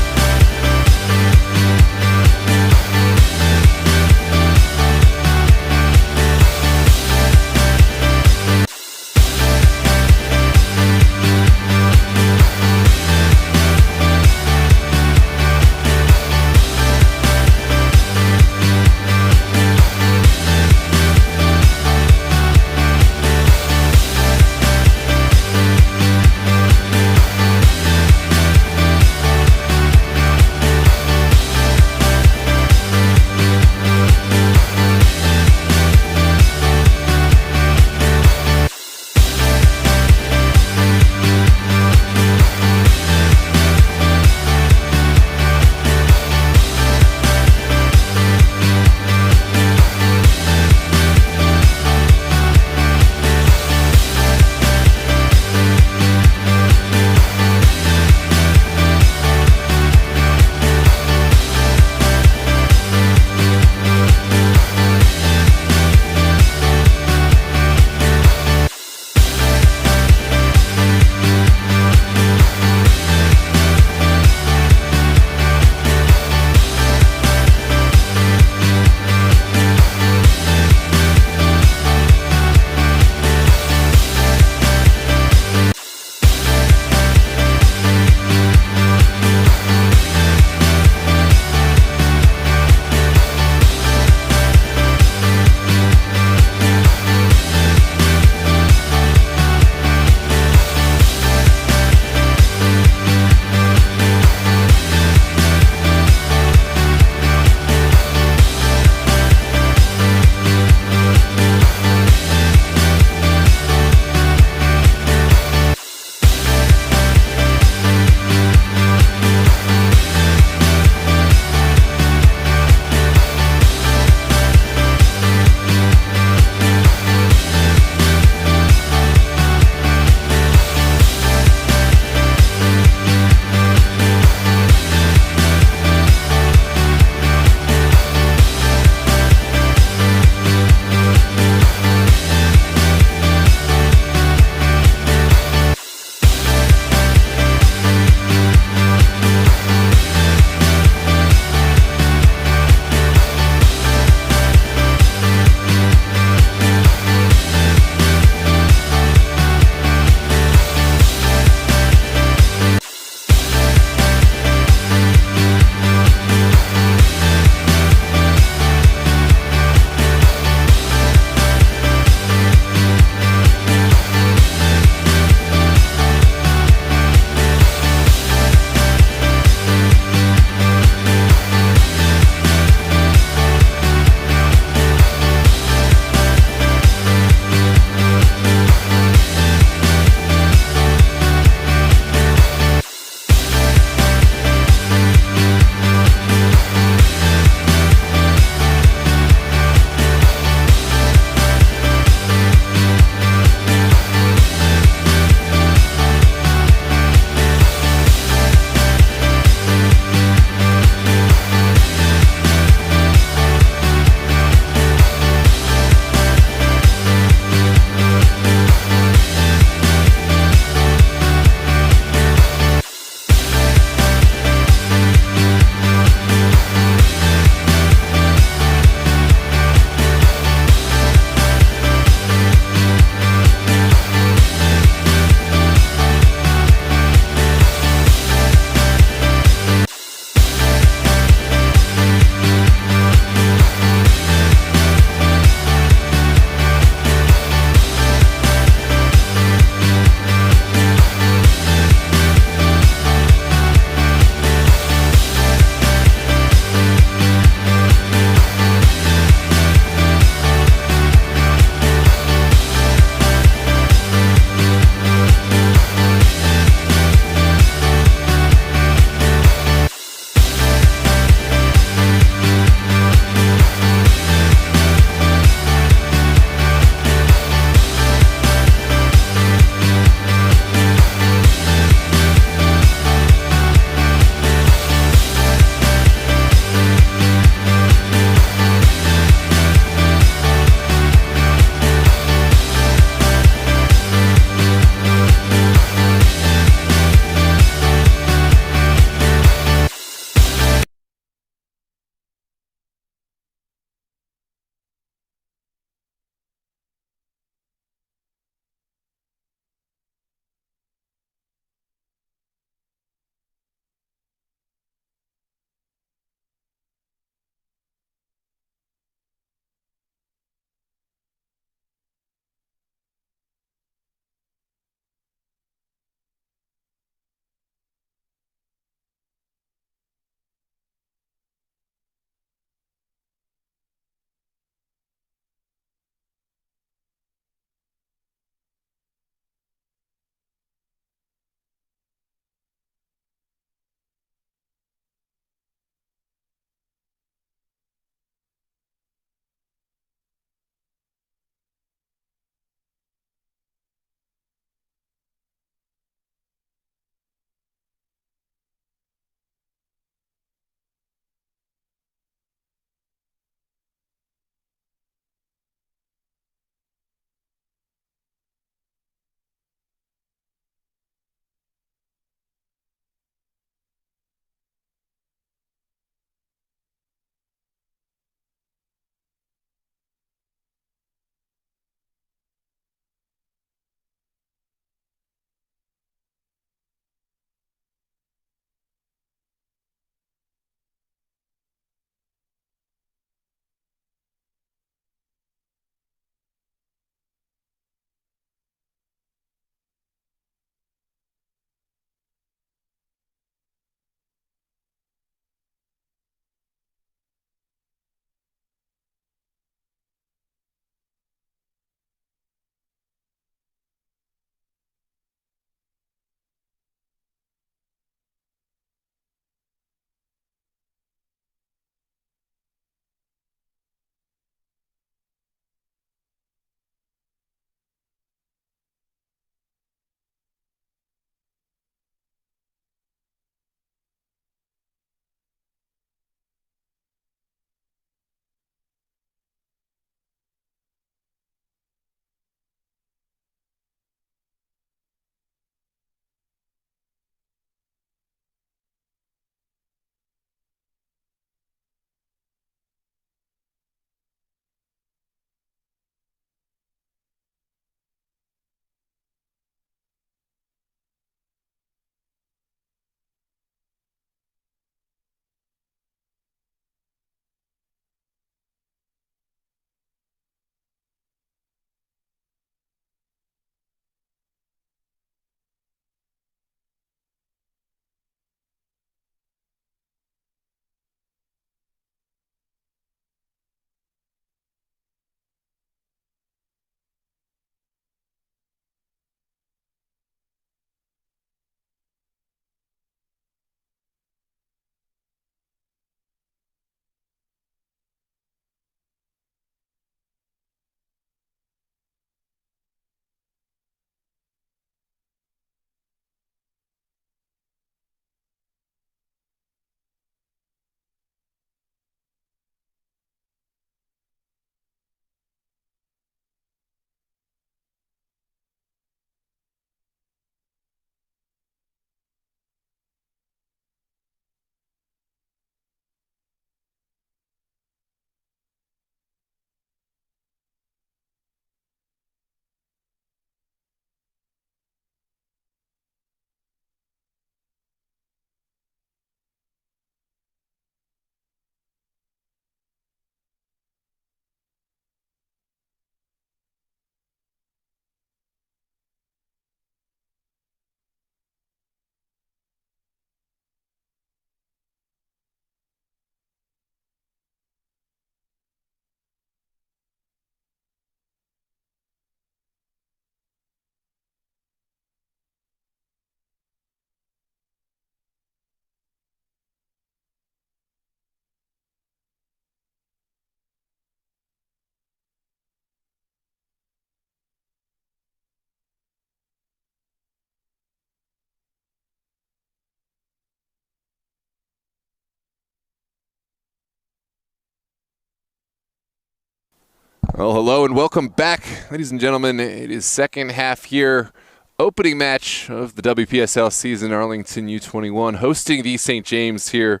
Well, hello and welcome back, ladies and gentlemen. It is second half here, opening match of the WPSL season. Arlington U21 hosting the St. James here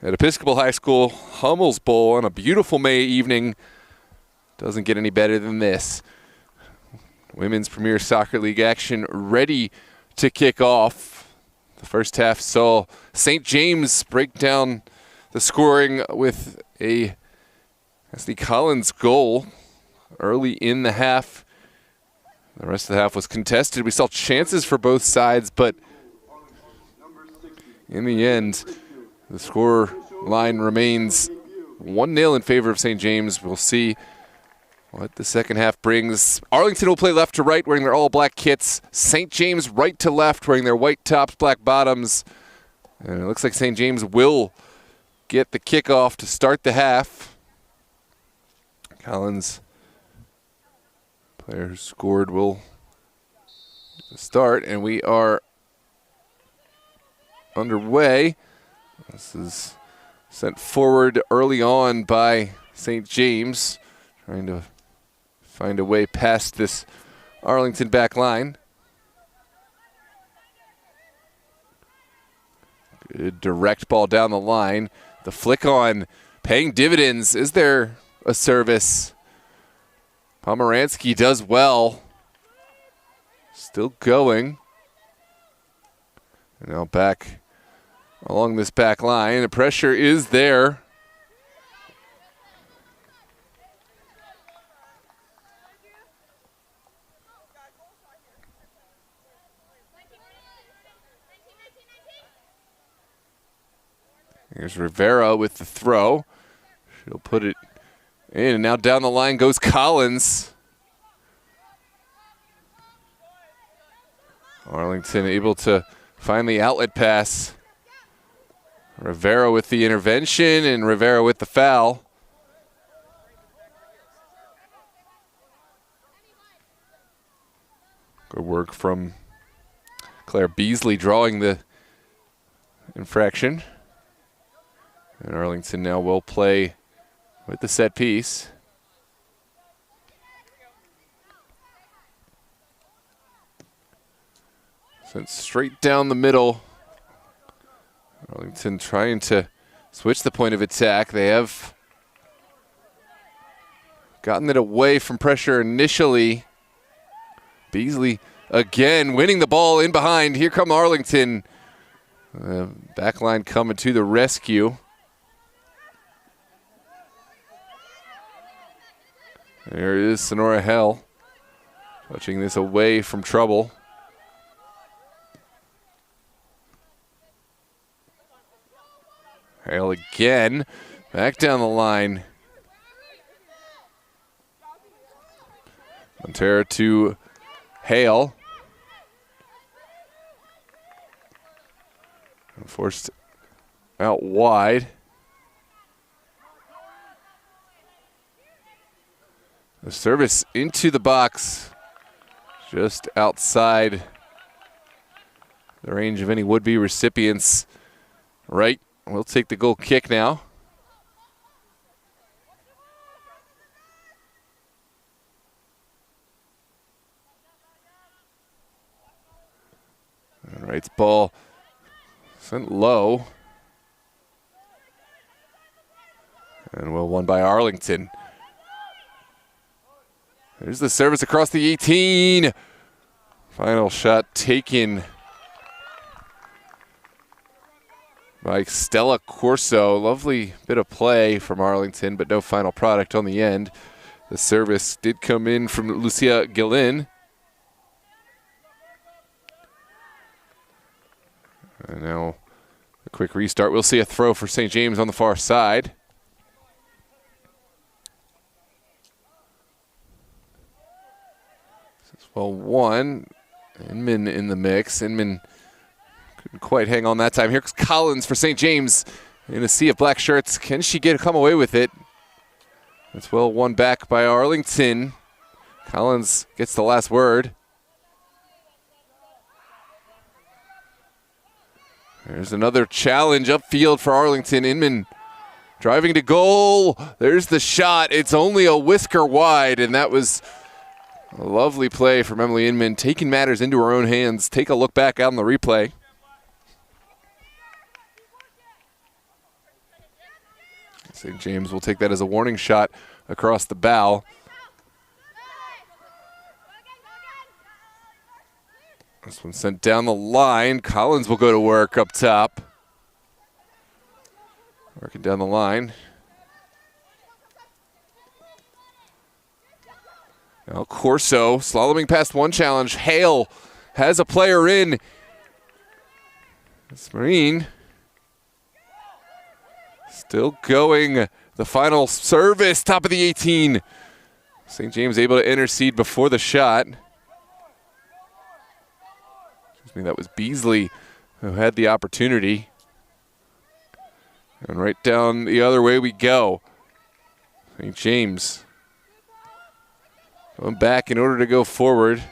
at Episcopal High School, Hummels Bowl on a beautiful May evening. Doesn't get any better than this. Women's Premier Soccer League action ready to kick off. The first half saw St. James break down the scoring with a Ashley Collins goal early in the half. The rest of the half was contested. We saw chances for both sides, but in the end, the score line remains 1-0 in favor of St. James. We'll see what the second half brings. Arlington will play left to right wearing their all-black kits. St. James right to left wearing their white tops, black bottoms. And it looks like St. James will get the kickoff to start the half. Collins, player who scored, will start, and we are underway. This is sent forward early on by St. James, trying to find a way past this Arlington back line. Good direct ball down the line. The flick on paying dividends. Is there a service? Pomeranski does well. Still going. And now back along this back line. The pressure is there. Here's Rivera with the throw. She'll put it in, and now down the line goes Collins. Arlington able to find the outlet pass. Rivera with the intervention, and Rivera with the foul. Good work from Claire Beasley drawing the infraction. And Arlington now will play with the set piece. Sent straight down the middle. Arlington trying to switch the point of attack. They have gotten it away from pressure initially. Beasley again winning the ball in behind. Here come Arlington. Back line coming to the rescue. There is Sonora Hell, touching this away from trouble. Hale again, back down the line. Montero to Hale. Forced out wide. The service into the box, just outside the range of any would-be recipients. Right, we'll take the goal kick now. All right, ball sent low. And well won by Arlington. There's the service across the 18. Final shot taken by Stella Corso. Lovely bit of play from Arlington, but no final product on the end. The service did come in from Lucia Guillin. And now a quick restart. We'll see a throw for St. James on the far side. Well, one, Inman in the mix. Inman couldn't quite hang on that time. Here's Collins for St. James in a sea of black shirts. Can she come away with it? It's well won back by Arlington. Collins gets the last word. There's another challenge upfield for Arlington. Inman driving to goal. There's the shot. It's only a whisker wide, and that was a lovely play from Emily Inman, taking matters into her own hands. Take a look back out on the replay. St. James will take that as a warning shot across the bow. This one sent down the line. Collins will go to work up top. Working down the line. Now Corso slaloming past one challenge. Hale has a player in. It's Marine. Still going. The final service, top of the 18. St. James able to intercede before the shot. That was Beasley who had the opportunity. And right down the other way we go. St. James going back in order to go forward.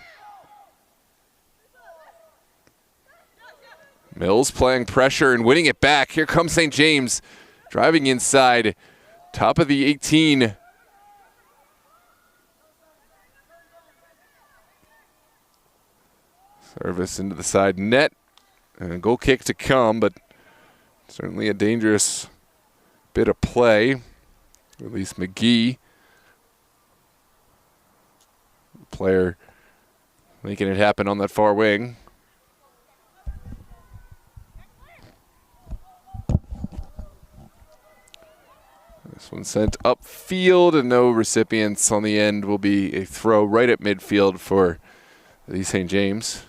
Mills playing pressure and winning it back. Here comes St. James driving inside. Top of the 18. Service into the side net, and a goal kick to come, but certainly a dangerous bit of play. Release McGee. Player making it happen on that far wing. This one sent upfield, and no recipients on the end. Will be a throw right at midfield for the St. James.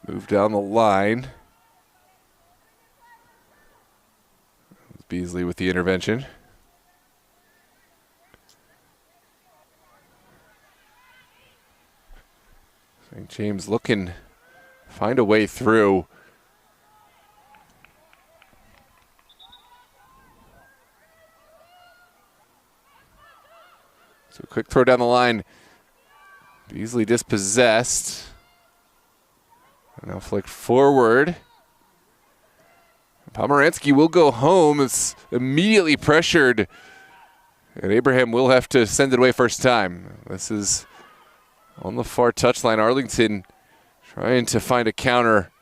Move down the line. Beasley with the intervention. St. James looking to find a way through. So a quick throw down the line. Beasley dispossessed. Now flicked forward. Pomeranski will go home. It's immediately pressured. And Abraham will have to send it away first time. This is on the far touchline. Arlington trying to find a counter.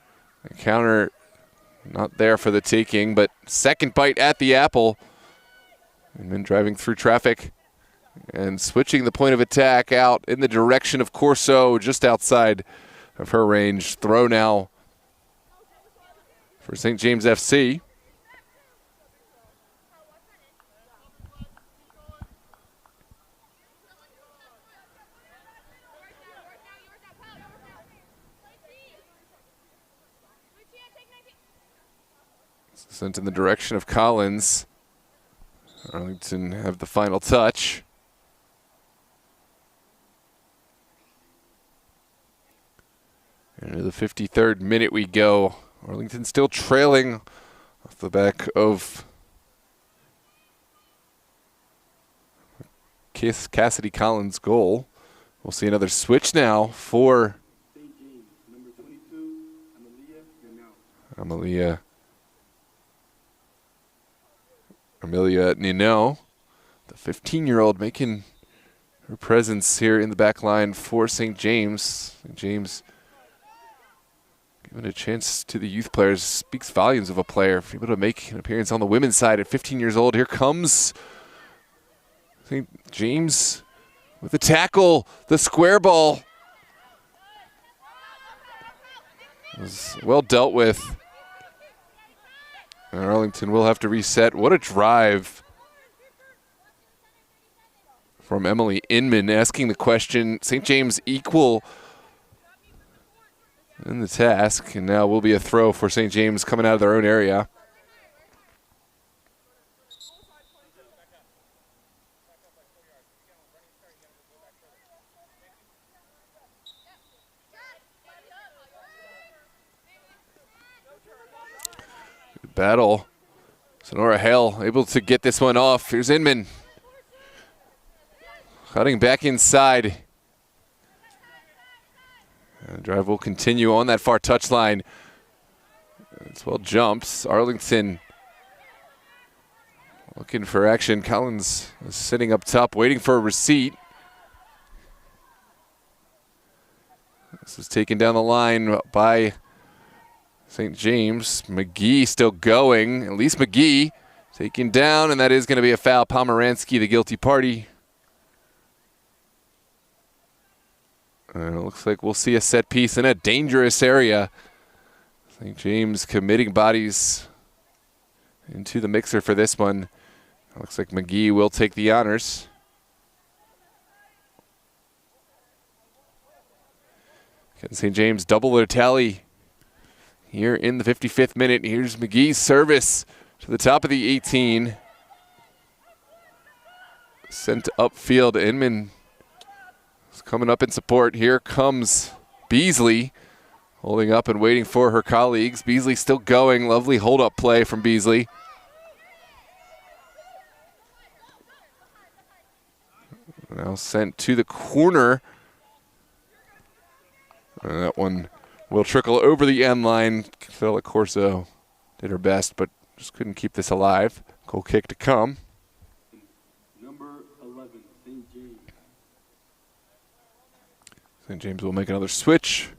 A counter not there for the taking, but second bite at the apple. And then driving through traffic and switching the point of attack out in the direction of Corso, just outside of her range. Throw now for St. James FC. Sent in the direction of Collins. Arlington have the final touch. Into the 53rd minute we go. Arlington still trailing off the back of Cassidy Collins' goal. We'll see another switch now for
St. James, number 22,
Amelia Nino, the 15-year-old, making her presence here in the back line for St. James. St. James giving a chance to the youth players speaks volumes of a player. Able to make an appearance on the women's side at 15 years old. Here comes St. James with the tackle, the square ball. It was well dealt with. And Arlington will have to reset. What a drive from Emily Inman, asking the question. St. James equal in the task, and now will be a throw for St. James coming out of their own area. Good battle. Sonora Hale able to get this one off. Here's Inman. Cutting back inside. And drive will continue on that far touchline. As well jumps. Arlington looking for action. Collins is sitting up top waiting for a receipt. This is taken down the line by St. James. McGee still going. At least McGee taken down, and that is going to be a foul. Pomeranski, the guilty party. And it looks like we'll see a set piece in a dangerous area. St. James committing bodies into the mixer for this one. It looks like McGee will take the honors. Can St. James double their tally here in the 55th minute. Here's McGee's service to the top of the 18. Sent upfield. Inman is coming up in support. Here comes Beasley, holding up and waiting for her colleagues. Beasley still going. Lovely hold-up play from Beasley. Now sent to the corner. And that one will trickle over the end line. Stella Corso did her best, but just couldn't keep this alive. Goal kick to come.
Number 11, St. James.
St. James will make another switch.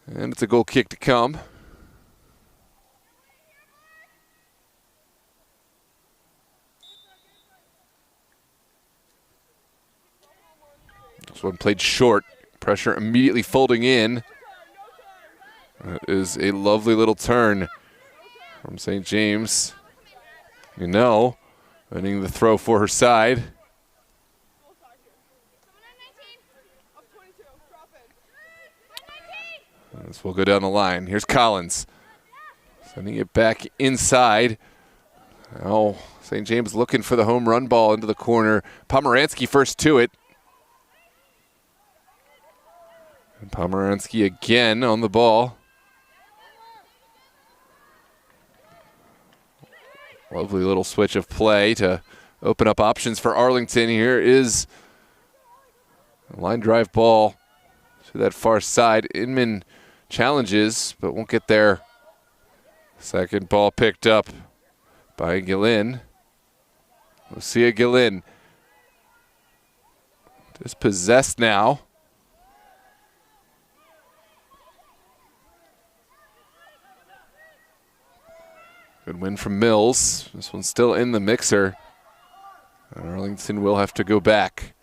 And it's a goal kick to come. This one played short. Pressure immediately folding in. That is a lovely little turn from St. James. Winning the throw for her side. This will go down the line. Here's Collins. Sending it back inside. Now St. James looking for the home run ball into the corner. Pomeranski first to it. And Pomeranski again on the ball. Lovely little switch of play to open up options for Arlington. Here is a line drive ball to that far side. Inman challenges, but won't get there. Second ball picked up by Gillin. Lucia Gillin. Dispossessed now. Good win from Mills. This one's still in the mixer. And Arlington will have to go back.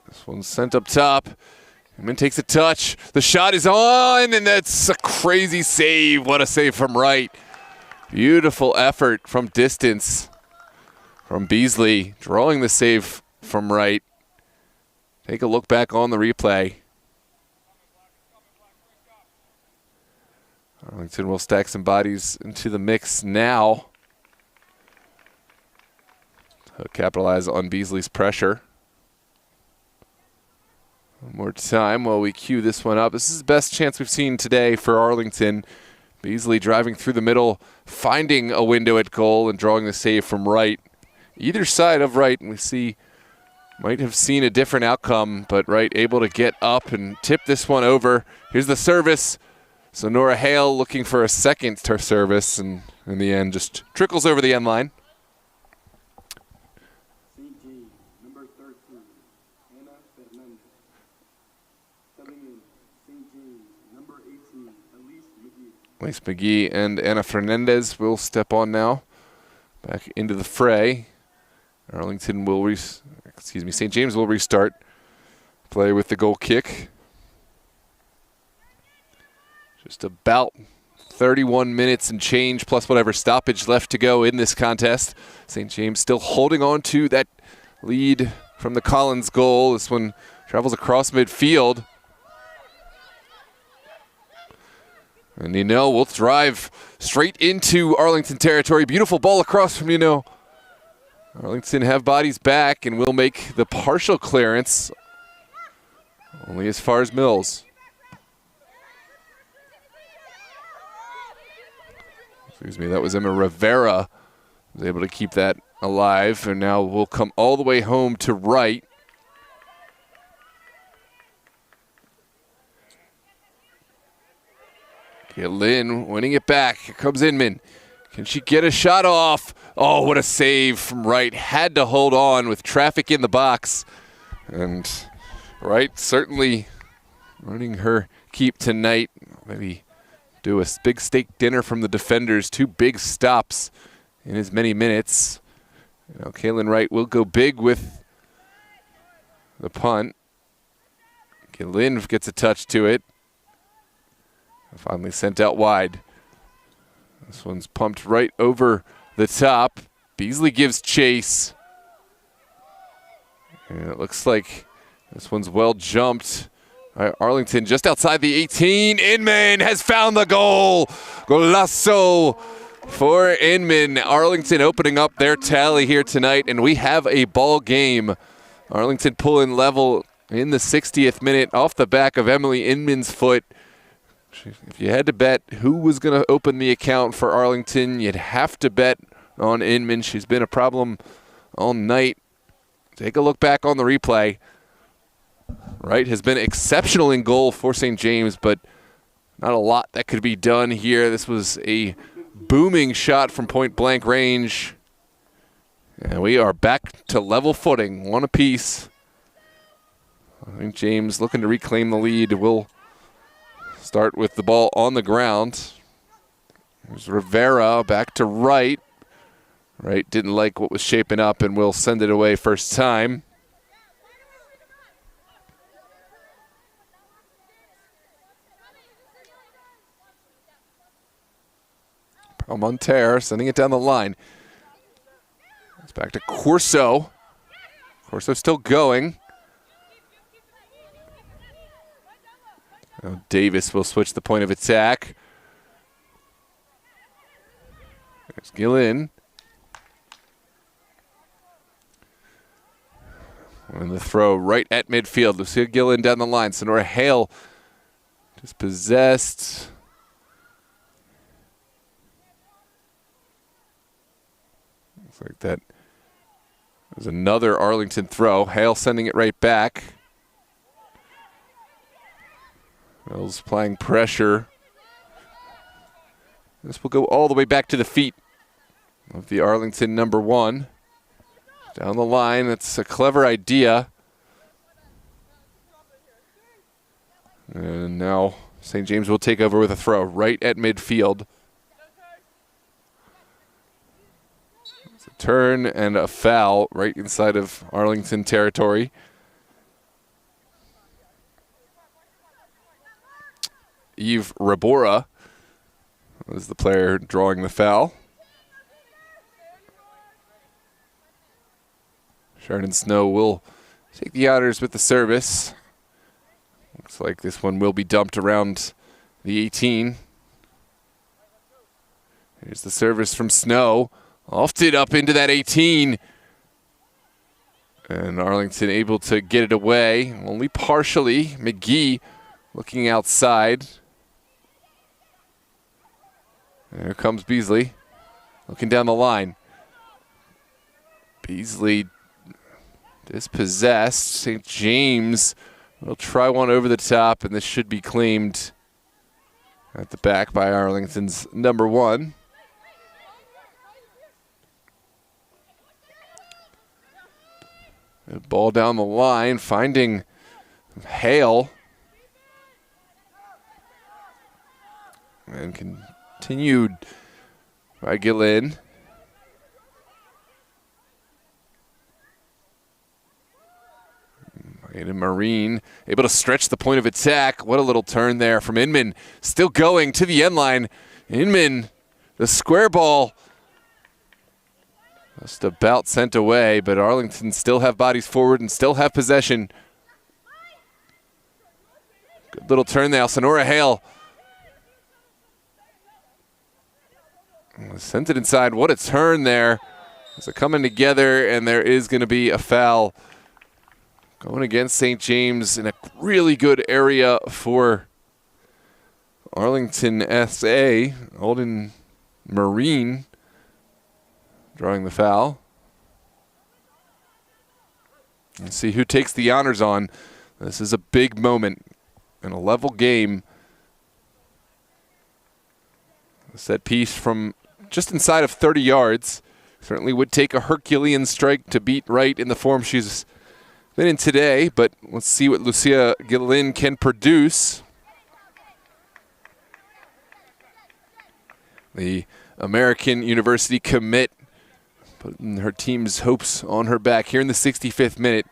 This one's sent up top. Inman takes a touch. The shot is on, and that's a crazy save. What a save from right. Beautiful effort from distance from Beasley, drawing the save from right. Take a look back on the replay. Arlington will stack some bodies into the mix now. To capitalize on Beasley's pressure. One more time while we cue this one up. This is the best chance we've seen today for Arlington. Beasley driving through the middle, finding a window at goal and drawing the save from right. Either side of right, and we see, might have seen a different outcome, but right able to get up and tip this one over. Here's the service. So Nora Hale looking for a second service, and in the end just trickles over the end line.
St. James, number 13, Anna Fernandez. Coming in, St. James, number 18, Elise McGee.
Elise McGee and Anna Fernandez will step on now, back into the fray. Arlington will St. James will restart play with the goal kick. Just about 31 minutes and change plus whatever stoppage left to go in this contest. St. James still holding on to that lead from the Collins goal. This one travels across midfield. And will drive straight into Arlington territory. Beautiful ball across from Arlington have bodies back and will make the partial clearance only as far as Mills. Excuse me, that was Emma Rivera. Was able to keep that alive, and now we'll come all the way home to right. Lynn winning it back. Here comes Inman. Can she get a shot off? Oh, what a save from Wright. Had to hold on with traffic in the box. And Wright certainly running her keep tonight. Maybe do a big steak dinner from the defenders. 2 big stops in as many minutes. Now Kaylin Wright will go big with the punt. Lynn gets a touch to it. Finally sent out wide. This one's pumped right over the top. Beasley gives chase. And it looks like this one's well jumped. Arlington just outside the 18. Inman has found the goal. Golazo for Inman. Arlington opening up their tally here tonight, and we have a ball game. Arlington pulling level in the 60th minute off the back of Emily Inman's foot. If you had to bet who was going to open the account for Arlington, you'd have to bet on Inman. She's been a problem all night. Take a look back on the replay. Wright has been exceptional in goal for St. James, but not a lot that could be done here. This was a booming shot from point-blank range. And we are back to level footing, 1 apiece. I think James looking to reclaim the lead. Will start with the ball on the ground. There's Rivera back to Wright. Wright didn't like what was shaping up and will send it away first time. Palmonter sending it down the line. It's back to Corso. Corso still going. Now Davis will switch the point of attack. There's Gillen. And the throw right at midfield. Lucia Gillen down the line. Sonora Hale dispossessed. Looks like that was another Arlington throw. Hale sending it right back. Mills applying pressure. This will go all the way back to the feet of the Arlington number 1. Down the line, that's a clever idea. And now St. James will take over with a throw right at midfield. It's a turn and a foul right inside of Arlington territory. Eve Rabora was the player drawing the foul. Sheridan Snow will take the honors with the service. Looks like this one will be dumped around the 18. Here's the service from Snow. Lofted up into that 18. And Arlington able to get it away, only partially. McGee looking outside. There comes Beasley, looking down the line. Beasley dispossessed. St. James will try one over the top, and this should be claimed at the back by Arlington's number 1. Ball down the line, finding Hale. And continued by Gillen. Aiden Marine able to stretch the point of attack. What a little turn there from Inman. Still going to the end line. Inman, the square ball. Just about sent away, but Arlington still have bodies forward and still have possession. Good little turn there. Sonora Hale sent it inside. What a turn there. So coming together, and there is going to be a foul going against St. James in a really good area for Arlington SA. Alden Marine drawing the foul. Let's see who takes the honors on. This is a big moment in a level game. A set piece from just inside of 30 yards. Certainly would take a Herculean strike to beat Wright in the form she's been in today, but let's see what Lucia Guillen can produce. The American University commit putting her team's hopes on her back here in the 65th minute.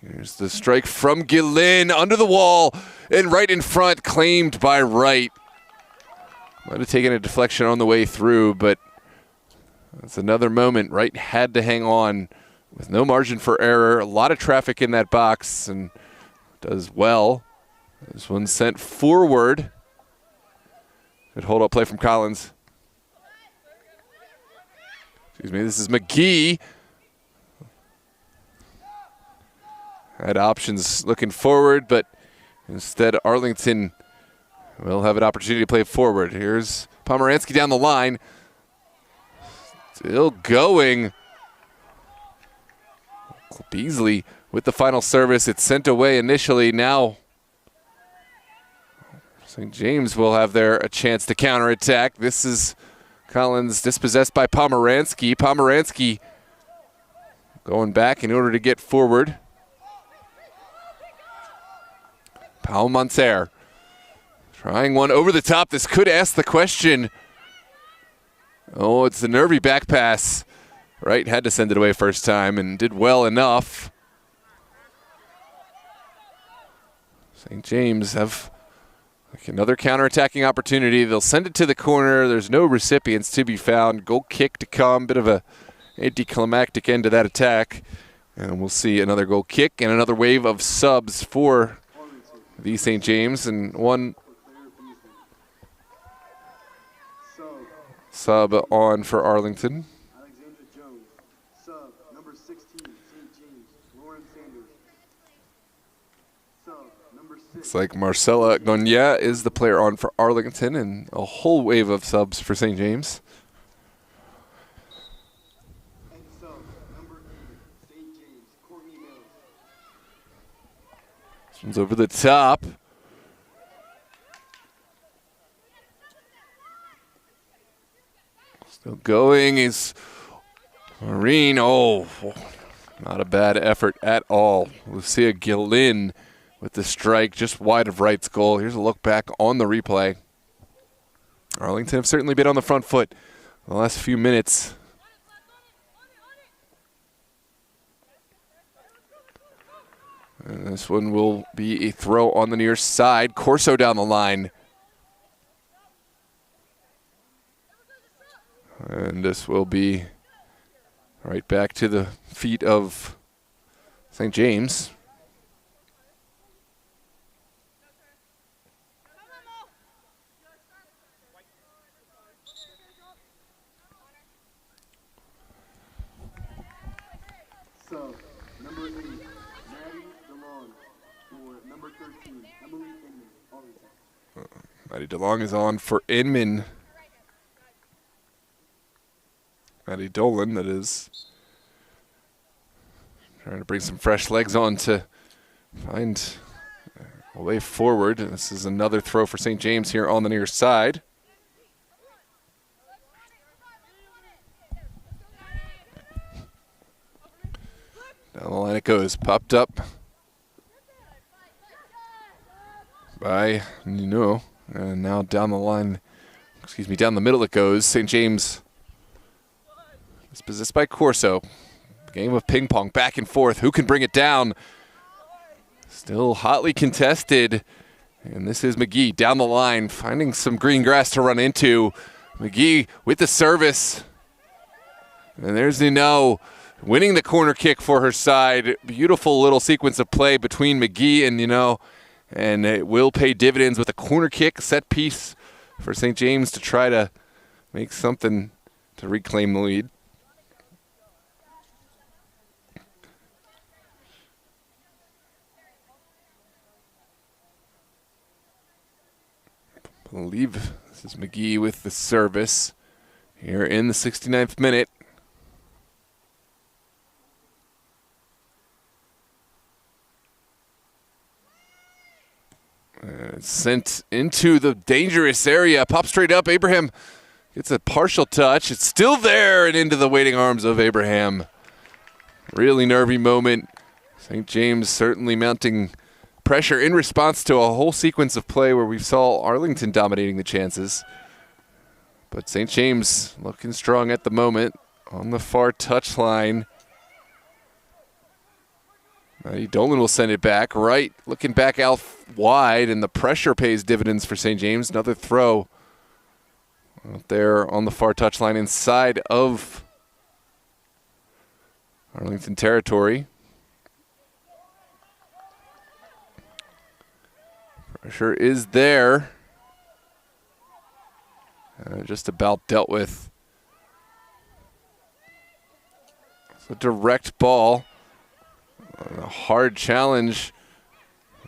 Here's the strike from Guillen under the wall and right in front, claimed by Wright. Might have taken a deflection on the way through, but that's another moment. Wright had to hang on with no margin for error. A lot of traffic in that box and does well. This one sent forward. Good hold up play from Collins. Excuse me, this is McGee. Had options looking forward, but instead Arlington will have an opportunity to play forward. Here's Pomeranski down the line. Still going. Beasley with the final service. It's sent away initially. Now St. James will have there a chance to counterattack. This is Collins dispossessed by Pomeranski. Pomeranski going back in order to get forward. Paul Monter trying one over the top. This could ask the question. Oh, it's the nervy back pass. Wright had to send it away first time and did well enough. St. James have another counterattacking opportunity. They'll send it to the corner. There's no recipients to be found. Goal kick to come. Bit of a anticlimactic end to that attack. And we'll see another goal kick and another wave of subs for the St. James, and one sub on for Arlington.
Alexandra Jones, sub number 16, St. James, Lauren Sanders. Sub number 6.
Looks like Marcella Gonya is the player on for Arlington, and a whole wave of subs for St. James.
And sub number 8, St. James, Courtney Mills.
This one's over the top. Still going is Marine. Oh, not a bad effort at all. Lucia Guillen with the strike just wide of Wright's goal. Here's a look back on the replay. Arlington have certainly been on the front foot the last few minutes. And this one will be a throw on the near side. Corso down the line. And this will be right back to the feet of St. James.
So, number 8, Maddie DeLong, for number 13, Emily Inman, Arlington.
Maddie DeLong is on for Inman. Maddie Dolan, that is. Trying to bring some fresh legs on to find a way forward. This is another throw for St. James here on the near side. Down the line it goes. Popped up by Nino. And now down the line, down the middle it goes. St. James is possessed by Corso. Game of ping pong back and forth. Who can bring it down? Still hotly contested. And this is McGee down the line, finding some green grass to run into. McGee with the service. And there's Nino winning the corner kick for her side. Beautiful little sequence of play between McGee and Nino. And it will pay dividends with a corner kick set piece for St. James to try to make something to reclaim the lead. believe this is McGee with the service here in the 69th minute. And it's sent into the dangerous area. Pop straight up. Abraham gets a partial touch. It's still there and into the waiting arms of Abraham. Really nervy moment. St. James certainly mounting pressure in response to a whole sequence of play where we saw Arlington dominating the chances. But St. James looking strong at the moment on the far touchline. Dolan will send it back. Right, looking back out wide, and the pressure pays dividends for St. James. Another throw out there on the far touchline inside of Arlington territory. Pressure is there. Just about dealt with. It's a direct ball. A hard challenge.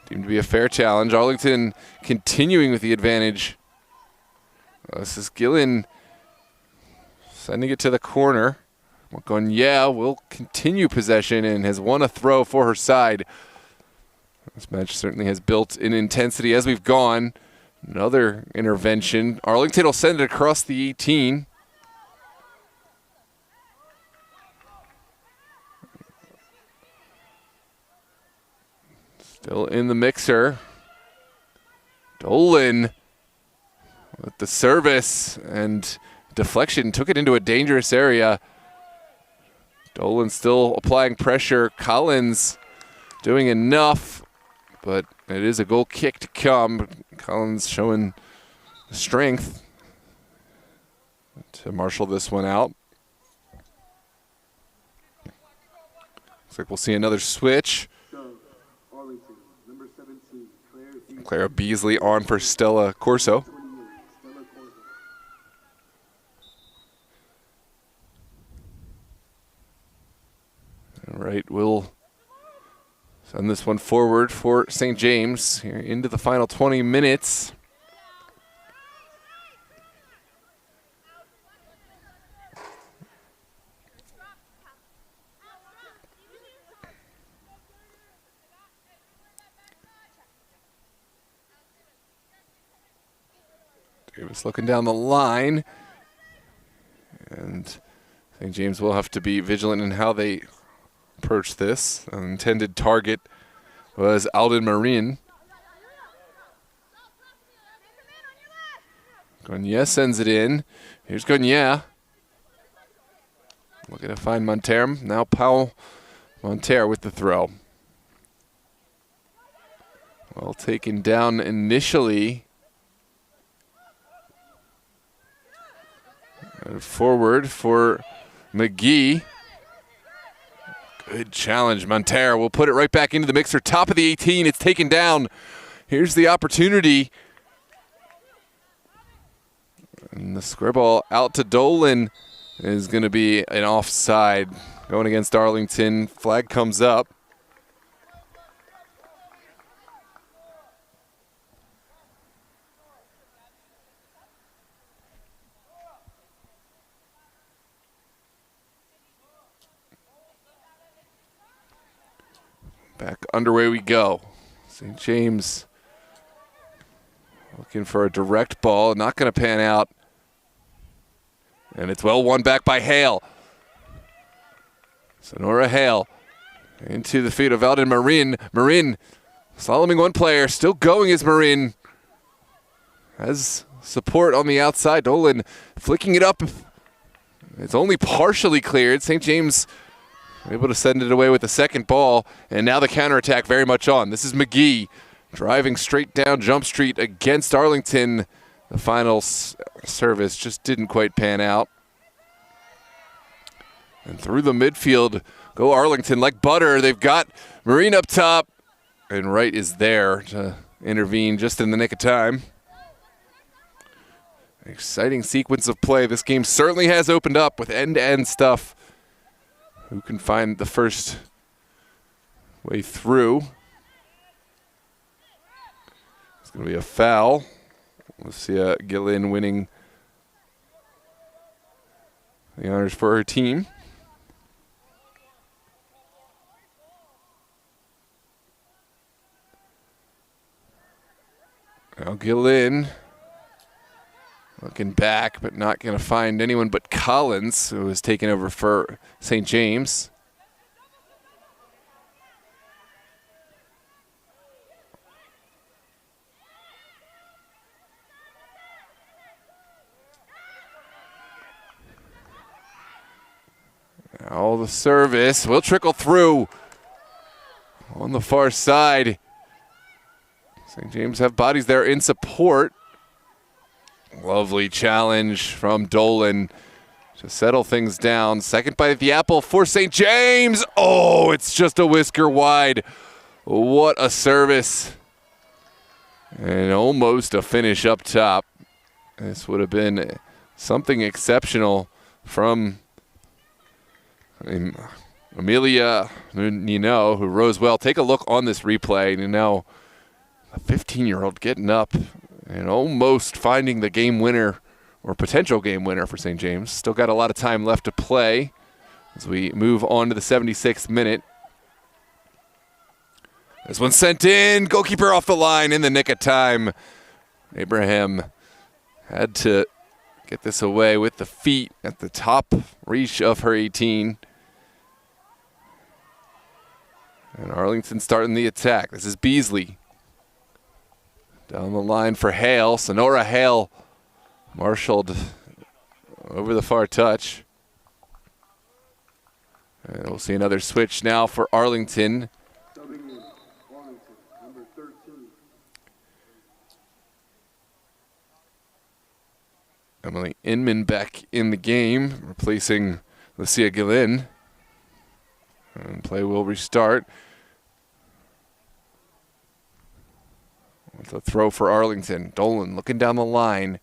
Deemed to be a fair challenge. Arlington continuing with the advantage. This is Gillen sending it to the corner. Montgonia will continue possession and has won a throw for her side. This match certainly has built in intensity as we've gone. Another intervention. Arlington will send it across the 18. Still in the mixer. Dolan with the service and deflection took it into a dangerous area. Dolan still applying pressure. Collins doing enough, but it is a goal kick to come. Collins showing strength to marshal this one out. Looks like we'll see another switch.
Arlington, number 17,
Clara Beasley on for Stella Corso. All right, we'll send this one forward for St. James here into the final 20 minutes. Davis looking down the line. And St. James will have to be vigilant in how they approach this. An intended target was Alden Marin. Gonya sends it in. Here's Gonya. Looking to find Monterre. Now Paul Monterre with the throw. Well taken down initially. And forward for McGee. Good challenge. Monterre will put it right back into the mixer. Top of the 18. It's taken down. Here's the opportunity. And the square ball out to Dolan is going to be an offside going against Arlington. Flag comes up. Back underway we go. St. James looking for a direct ball. Not going to pan out. And it's well won back by Hale. Sonora Hale into the feet of Alden Marin. Marin slaloming one player. Still going is Marin. Has support on the outside. Dolan flicking it up. It's only partially cleared. St. James able to send it away with the second ball, and now the counterattack very much on. This is McGee driving straight down Jump Street against Arlington. The final service just didn't quite pan out. And through the midfield go Arlington like butter. They've got Marine up top, and Wright is there to intervene just in the nick of time. Exciting sequence of play. This game certainly has opened up with end-to-end stuff. Who can find the first way through? It's going to be a foul. Lucia Gillin winning the honors for her team. Now Gillin looking back, but not going to find anyone but Collins, who has taken over for St. James. Now the service will trickle through on the far side. St. James have bodies there in support. Lovely challenge from Dolan to settle things down. Second bite at the apple for St. James. Oh, it's just a whisker wide. What a service. And almost a finish up top. This would have been something exceptional from Amelia Nino, who rose well. Take a look on this replay. You know, a 15-year-old getting up and almost finding the game winner or potential game winner for St. James. Still got a lot of time left to play as we move on to the 76th minute. This one sent in. Goalkeeper off the line in the nick of time. Abraham had to get this away with the feet at the top reach of her 18. And Arlington starting the attack. This is Beasley. Down the line for Hale. Sonora Hale marshaled over the far touch. And we'll see another switch now for Arlington.
Arlington, number 13.
Emily Inman back in the game, replacing Lucia Gillin. And play will restart. With a throw for Arlington. Dolan looking down the line.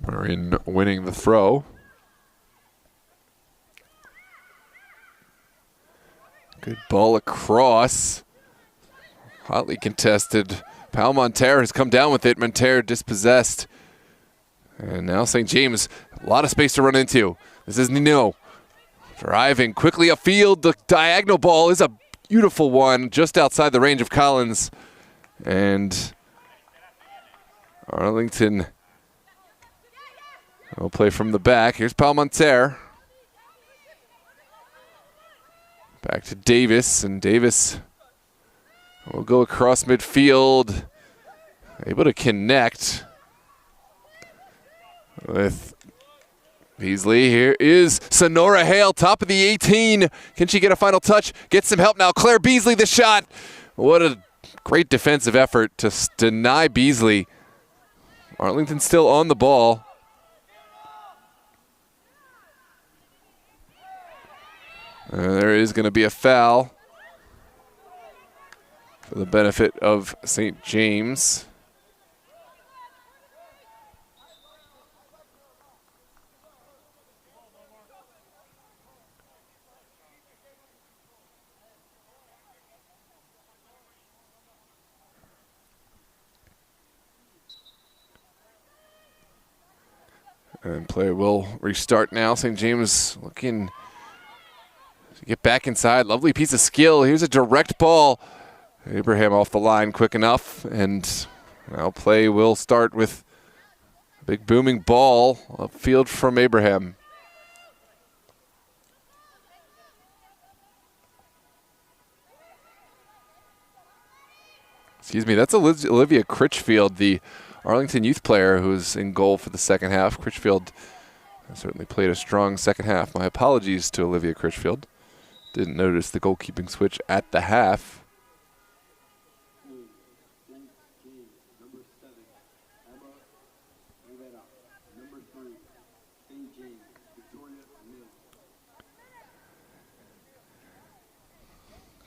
Marion winning the throw. Good ball across. Hotly contested. Pal Monterre has come down with it. Monterre dispossessed. And now St. James, a lot of space to run into. This is Nino. Driving quickly upfield. The diagonal ball is a beautiful one just outside the range of Collins. And Arlington will play from the back. Here's Palmonterre. Back to Davis, and Davis will go across midfield. Able to connect with Beasley. Here is Sonora Hale, top of the 18. Can she get a final touch? Get some help now. Claire Beasley, the shot. What a great defensive effort to deny Beasley. Arlington still on the ball. There is going to be a foul for the benefit of St. James. And play will restart now. St. James looking to get back inside. Lovely piece of skill. Here's a direct ball. Abraham off the line quick enough. And now play will start with a big booming ball upfield from Abraham. Excuse me, that's Olivia Critchfield, the Arlington youth player who's in goal for the second half. Critchfield certainly played a strong second half. My apologies to Olivia Critchfield. Didn't notice the goalkeeping switch at the half.
Number 7, Emma Rivera. Number 3, St. James, Victoria Mill.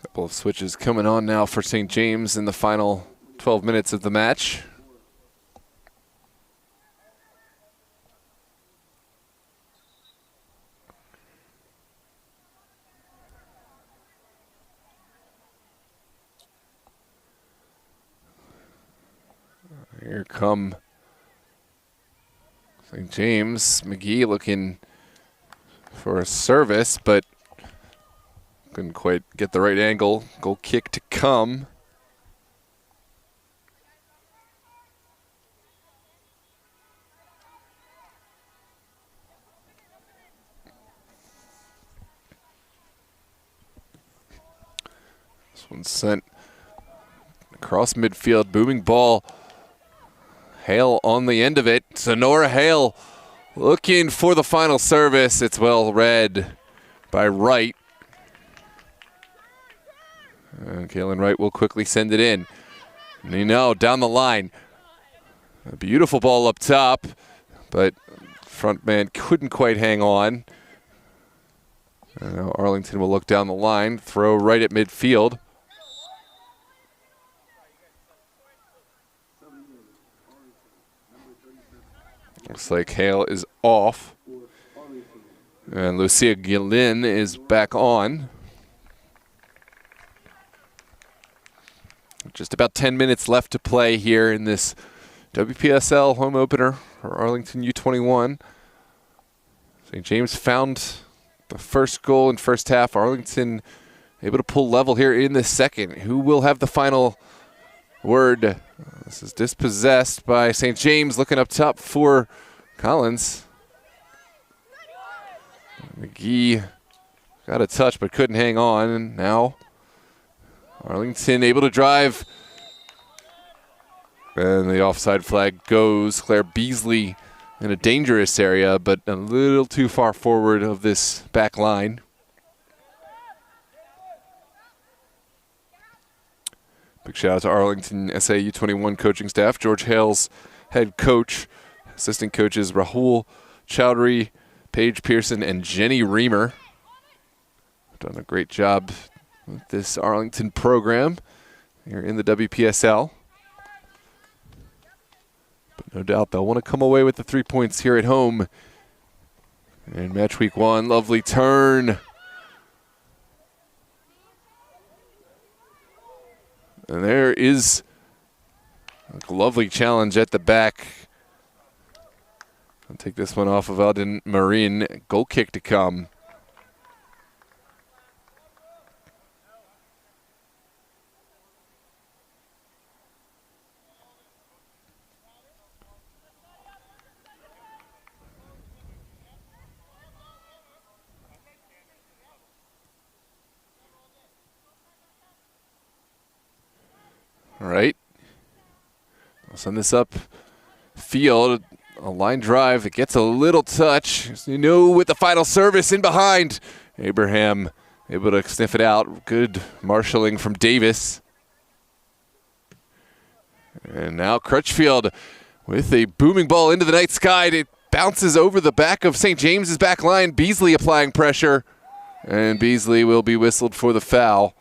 Couple of switches coming on now for St. James in the final 12 minutes of the match. come St. James. McGee looking for a service, but couldn't quite get the right angle. Goal kick to come. This one's sent across midfield, booming ball. Hale on the end of it. Sonora Hale looking for the final service. It's well read by Wright. And Kaylin Wright will quickly send it in. And down the line. A beautiful ball up top, but front man couldn't quite hang on. And now Arlington will look down the line, throw right at midfield. Looks like Hale is off. And Lucia Guillin is back on. Just about 10 minutes left to play here in this WPSL home opener for Arlington U21. St. James found the first goal in first half. Arlington able to pull level here in the second. Who will have the final word? This is dispossessed by St. James, looking up top for Collins. McGee got a touch but couldn't hang on. And now Arlington able to drive. And the offside flag goes. Claire Beasley in a dangerous area, but a little too far forward of this back line. Big shout out to Arlington SAU 21 coaching staff. George Hale's head coach, assistant coaches Rahul Chowdhury, Paige Pearson, and Jenny Reamer. Done a great job with this Arlington program here in the WPSL. But no doubt they'll want to come away with the 3 points here at home in match week 1. Lovely turn. And there is a lovely challenge at the back. I'll take this one off of Alden Marin. Goal kick to come. All right. I'll send this up field. A line drive. It gets a little touch. With the final service in behind. Abraham able to sniff it out. Good marshalling from Davis. And now Crutchfield with a booming ball into the night sky. It bounces over the back of St. James's back line. Beasley applying pressure. And Beasley will be whistled for the foul.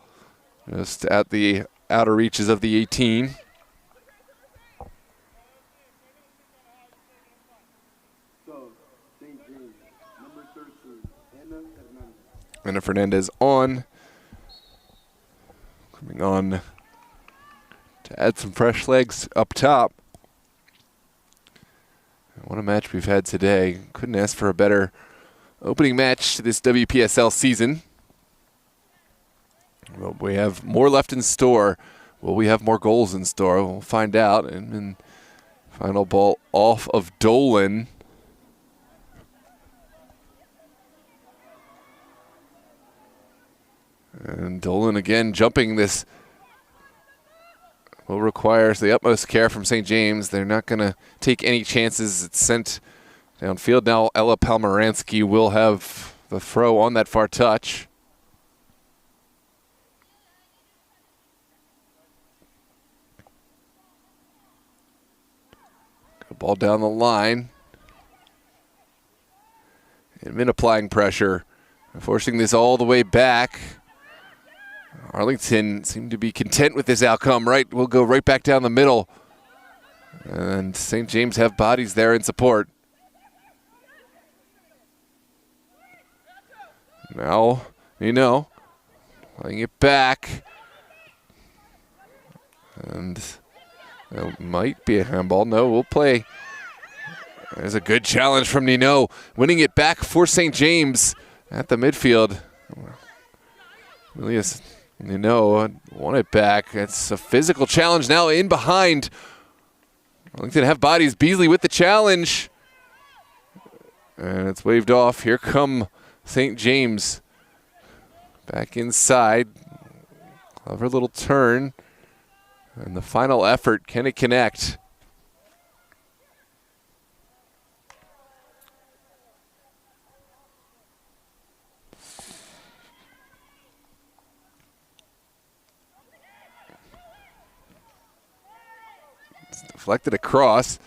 Just at the outer reaches of the 18.
So, St. James, number 13, Anna Fernandez.
Anna Fernandez on. Coming on to add some fresh legs up top. What a match we've had today. Couldn't ask for a better opening match to this WPSL season. Well, we have more left in store. Will we have more goals in store? We'll find out. And then final ball off of Dolan. And Dolan again jumping this will require the utmost care from St. James. They're not going to take any chances. It's sent downfield. Now Ella Palmeransky will have the throw on that far touch. Ball down the line. And Min applying pressure, forcing this all the way back. Arlington seemed to be content with this outcome, right? We'll go right back down the middle. And St. James have bodies there in support. Now, playing it back. And That might be a handball. No, we'll play. There's a good challenge from Nino, winning it back for St. James at the midfield. Elias Nino won it back. It's a physical challenge now in behind. Arlington have bodies. Beasley with the challenge. And it's waved off. Here come St. James. Back inside. Clever little turn. And the final effort, can it connect? It's deflected across.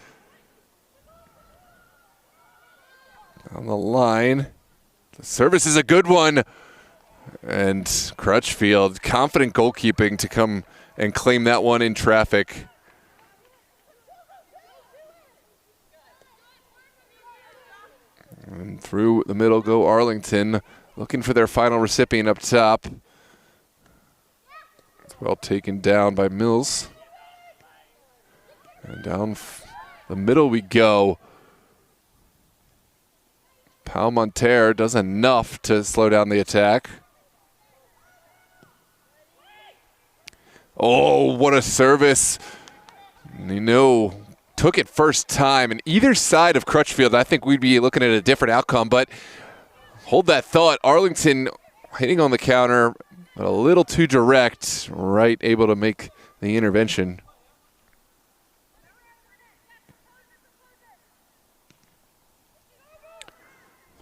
Down the line. The service is a good one. And Crutchfield, confident goalkeeping to come and claim that one in traffic. And through the middle go Arlington, looking for their final recipient up top. It's well taken down by Mills. And down the middle we go. Pau Monter does enough to slow down the attack. Oh, what a service. Nino took it first time. And either side of Crutchfield, I think we'd be looking at a different outcome. But hold that thought. Arlington hitting on the counter, but a little too direct. Right, able to make the intervention.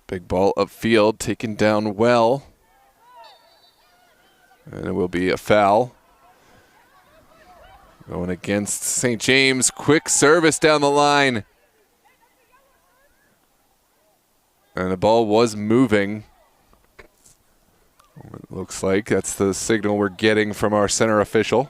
Big ball upfield, taken down well. And it will be a foul. Going against St. James. Quick service down the line. And the ball was moving. It looks like that's the signal we're getting from our center official.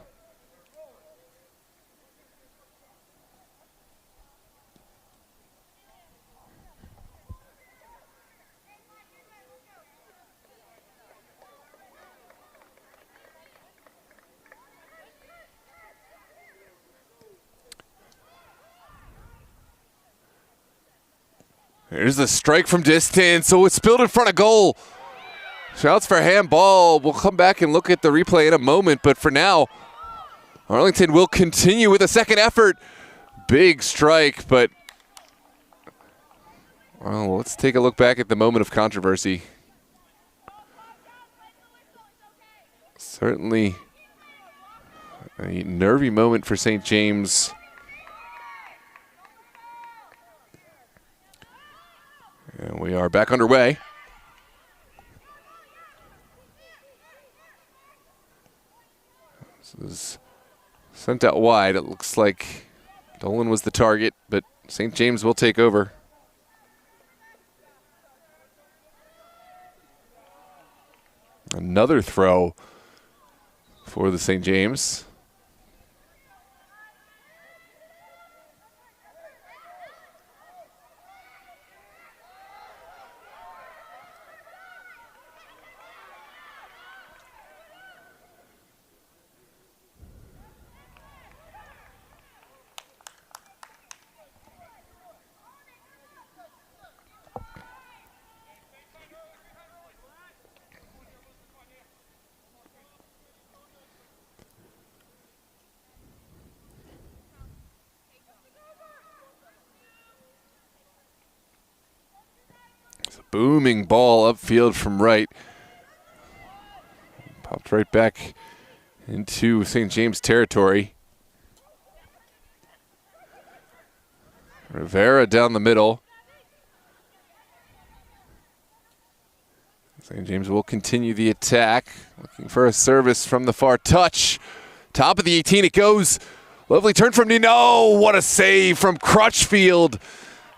Here's the strike from distance. So it's spilled in front of goal. Shouts for handball. We'll come back and look at the replay in a moment. But for now, Arlington will continue with a second effort. Big strike, but well, let's take a look back at the moment of controversy. Certainly a nervy moment for St. James. And we are back underway. This is sent out wide. It looks like Dolan was the target, but St. James will take over. Another throw for the St. James. Booming ball upfield from right. Popped right back into St. James territory. Rivera down the middle. St. James will continue the attack. Looking for a service from the far touch. Top of the 18 it goes. Lovely turn from Nino. What a save from Crutchfield.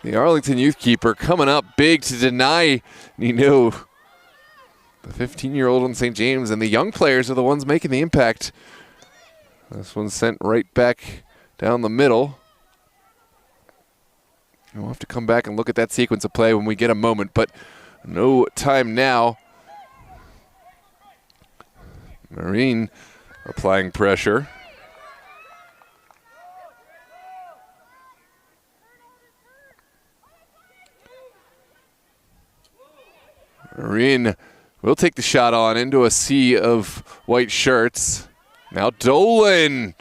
The Arlington youth keeper coming up big to deny Nino. The 15-year-old on St. James, and the young players are the ones making the impact. This one's sent right back down the middle. We'll have to come back and look at that sequence of play when we get a moment, but no time now. Marine applying pressure. Marin will take the shot on into a sea of white shirts. Now Dolan.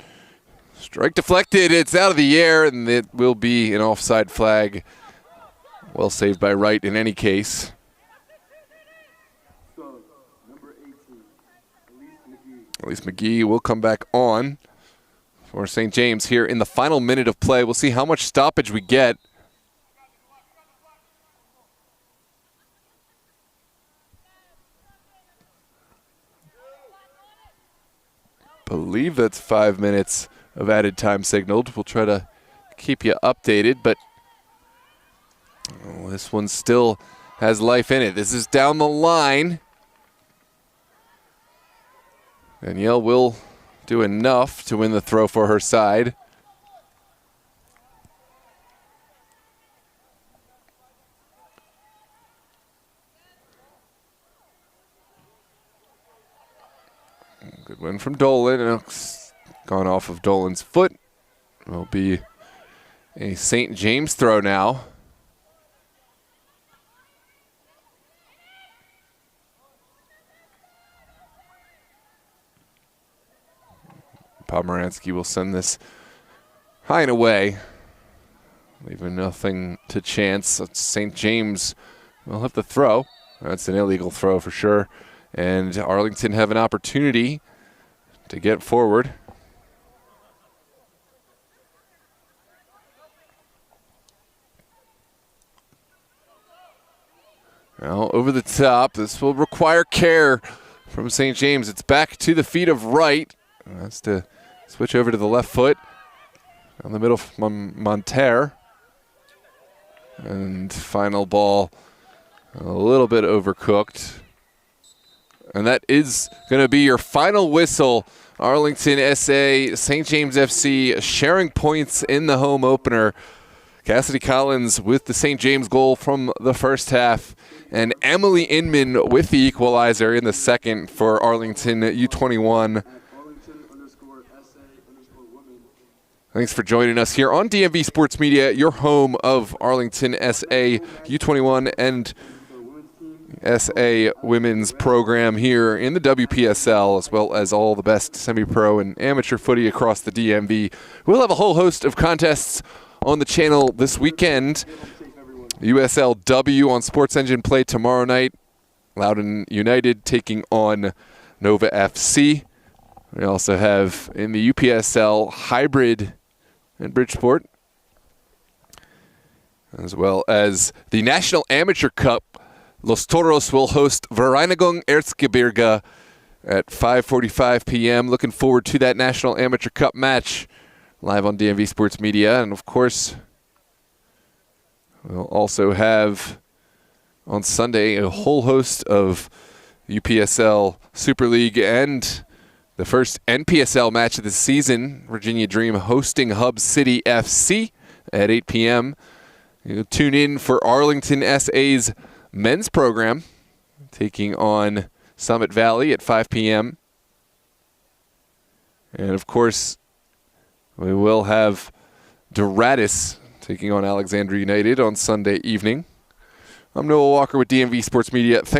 Strike deflected. It's out of the air, and it will be an offside flag. Well saved by Wright in any case.
Sub, number 18,
Elise McGee will come back on for St. James here in the final minute of play. We'll see how much stoppage we get. Believe that's 5 minutes of added time signaled. We'll try to keep you updated, but this one still has life in it. This is down the line. Danielle will do enough to win the throw for her side. Good win from Dolan. It's gone off of Dolan's foot. Will be a St. James throw now. Pomeranski will send this high and away, leaving nothing to chance. St. James will have the throw. That's an illegal throw for sure. And Arlington have an opportunity to get forward. Now over the top. This will require care from St. James. It's back to the feet of Wright. That's to switch over to the left foot. On the middle from Monterre. And final ball a little bit overcooked. And that is going to be your final whistle. Arlington SA, St. James FC sharing points in the home opener. Cassidy Collins with the St. James goal from the first half. And Emily Inman with the equalizer in the second for Arlington U21. Thanks for joining us here on DMV Sports Media, your home of Arlington SA U21 and SA women's program here in the WPSL, as well as all the best semi-pro and amateur footy across the DMV. We'll have a whole host of contests on the channel this weekend. USLW on Sports Engine Play tomorrow night. Loudoun United taking on Nova FC. We also have in the UPSL hybrid in Bridgeport, as well as the National Amateur Cup. Los Toros will host Vereinigung Erzgebirge at 5:45 p.m. Looking forward to that National Amateur Cup match live on DMV Sports Media. And, of course, we'll also have on Sunday a whole host of UPSL Super League and the first NPSL match of the season, Virginia Dream hosting Hub City FC at 8 p.m. You'll tune in for Arlington SA's men's program, taking on Summit Valley at 5 p.m. And, of course, we will have Doratus taking on Alexandria United on Sunday evening. I'm Noah Walker with DMV Sports Media.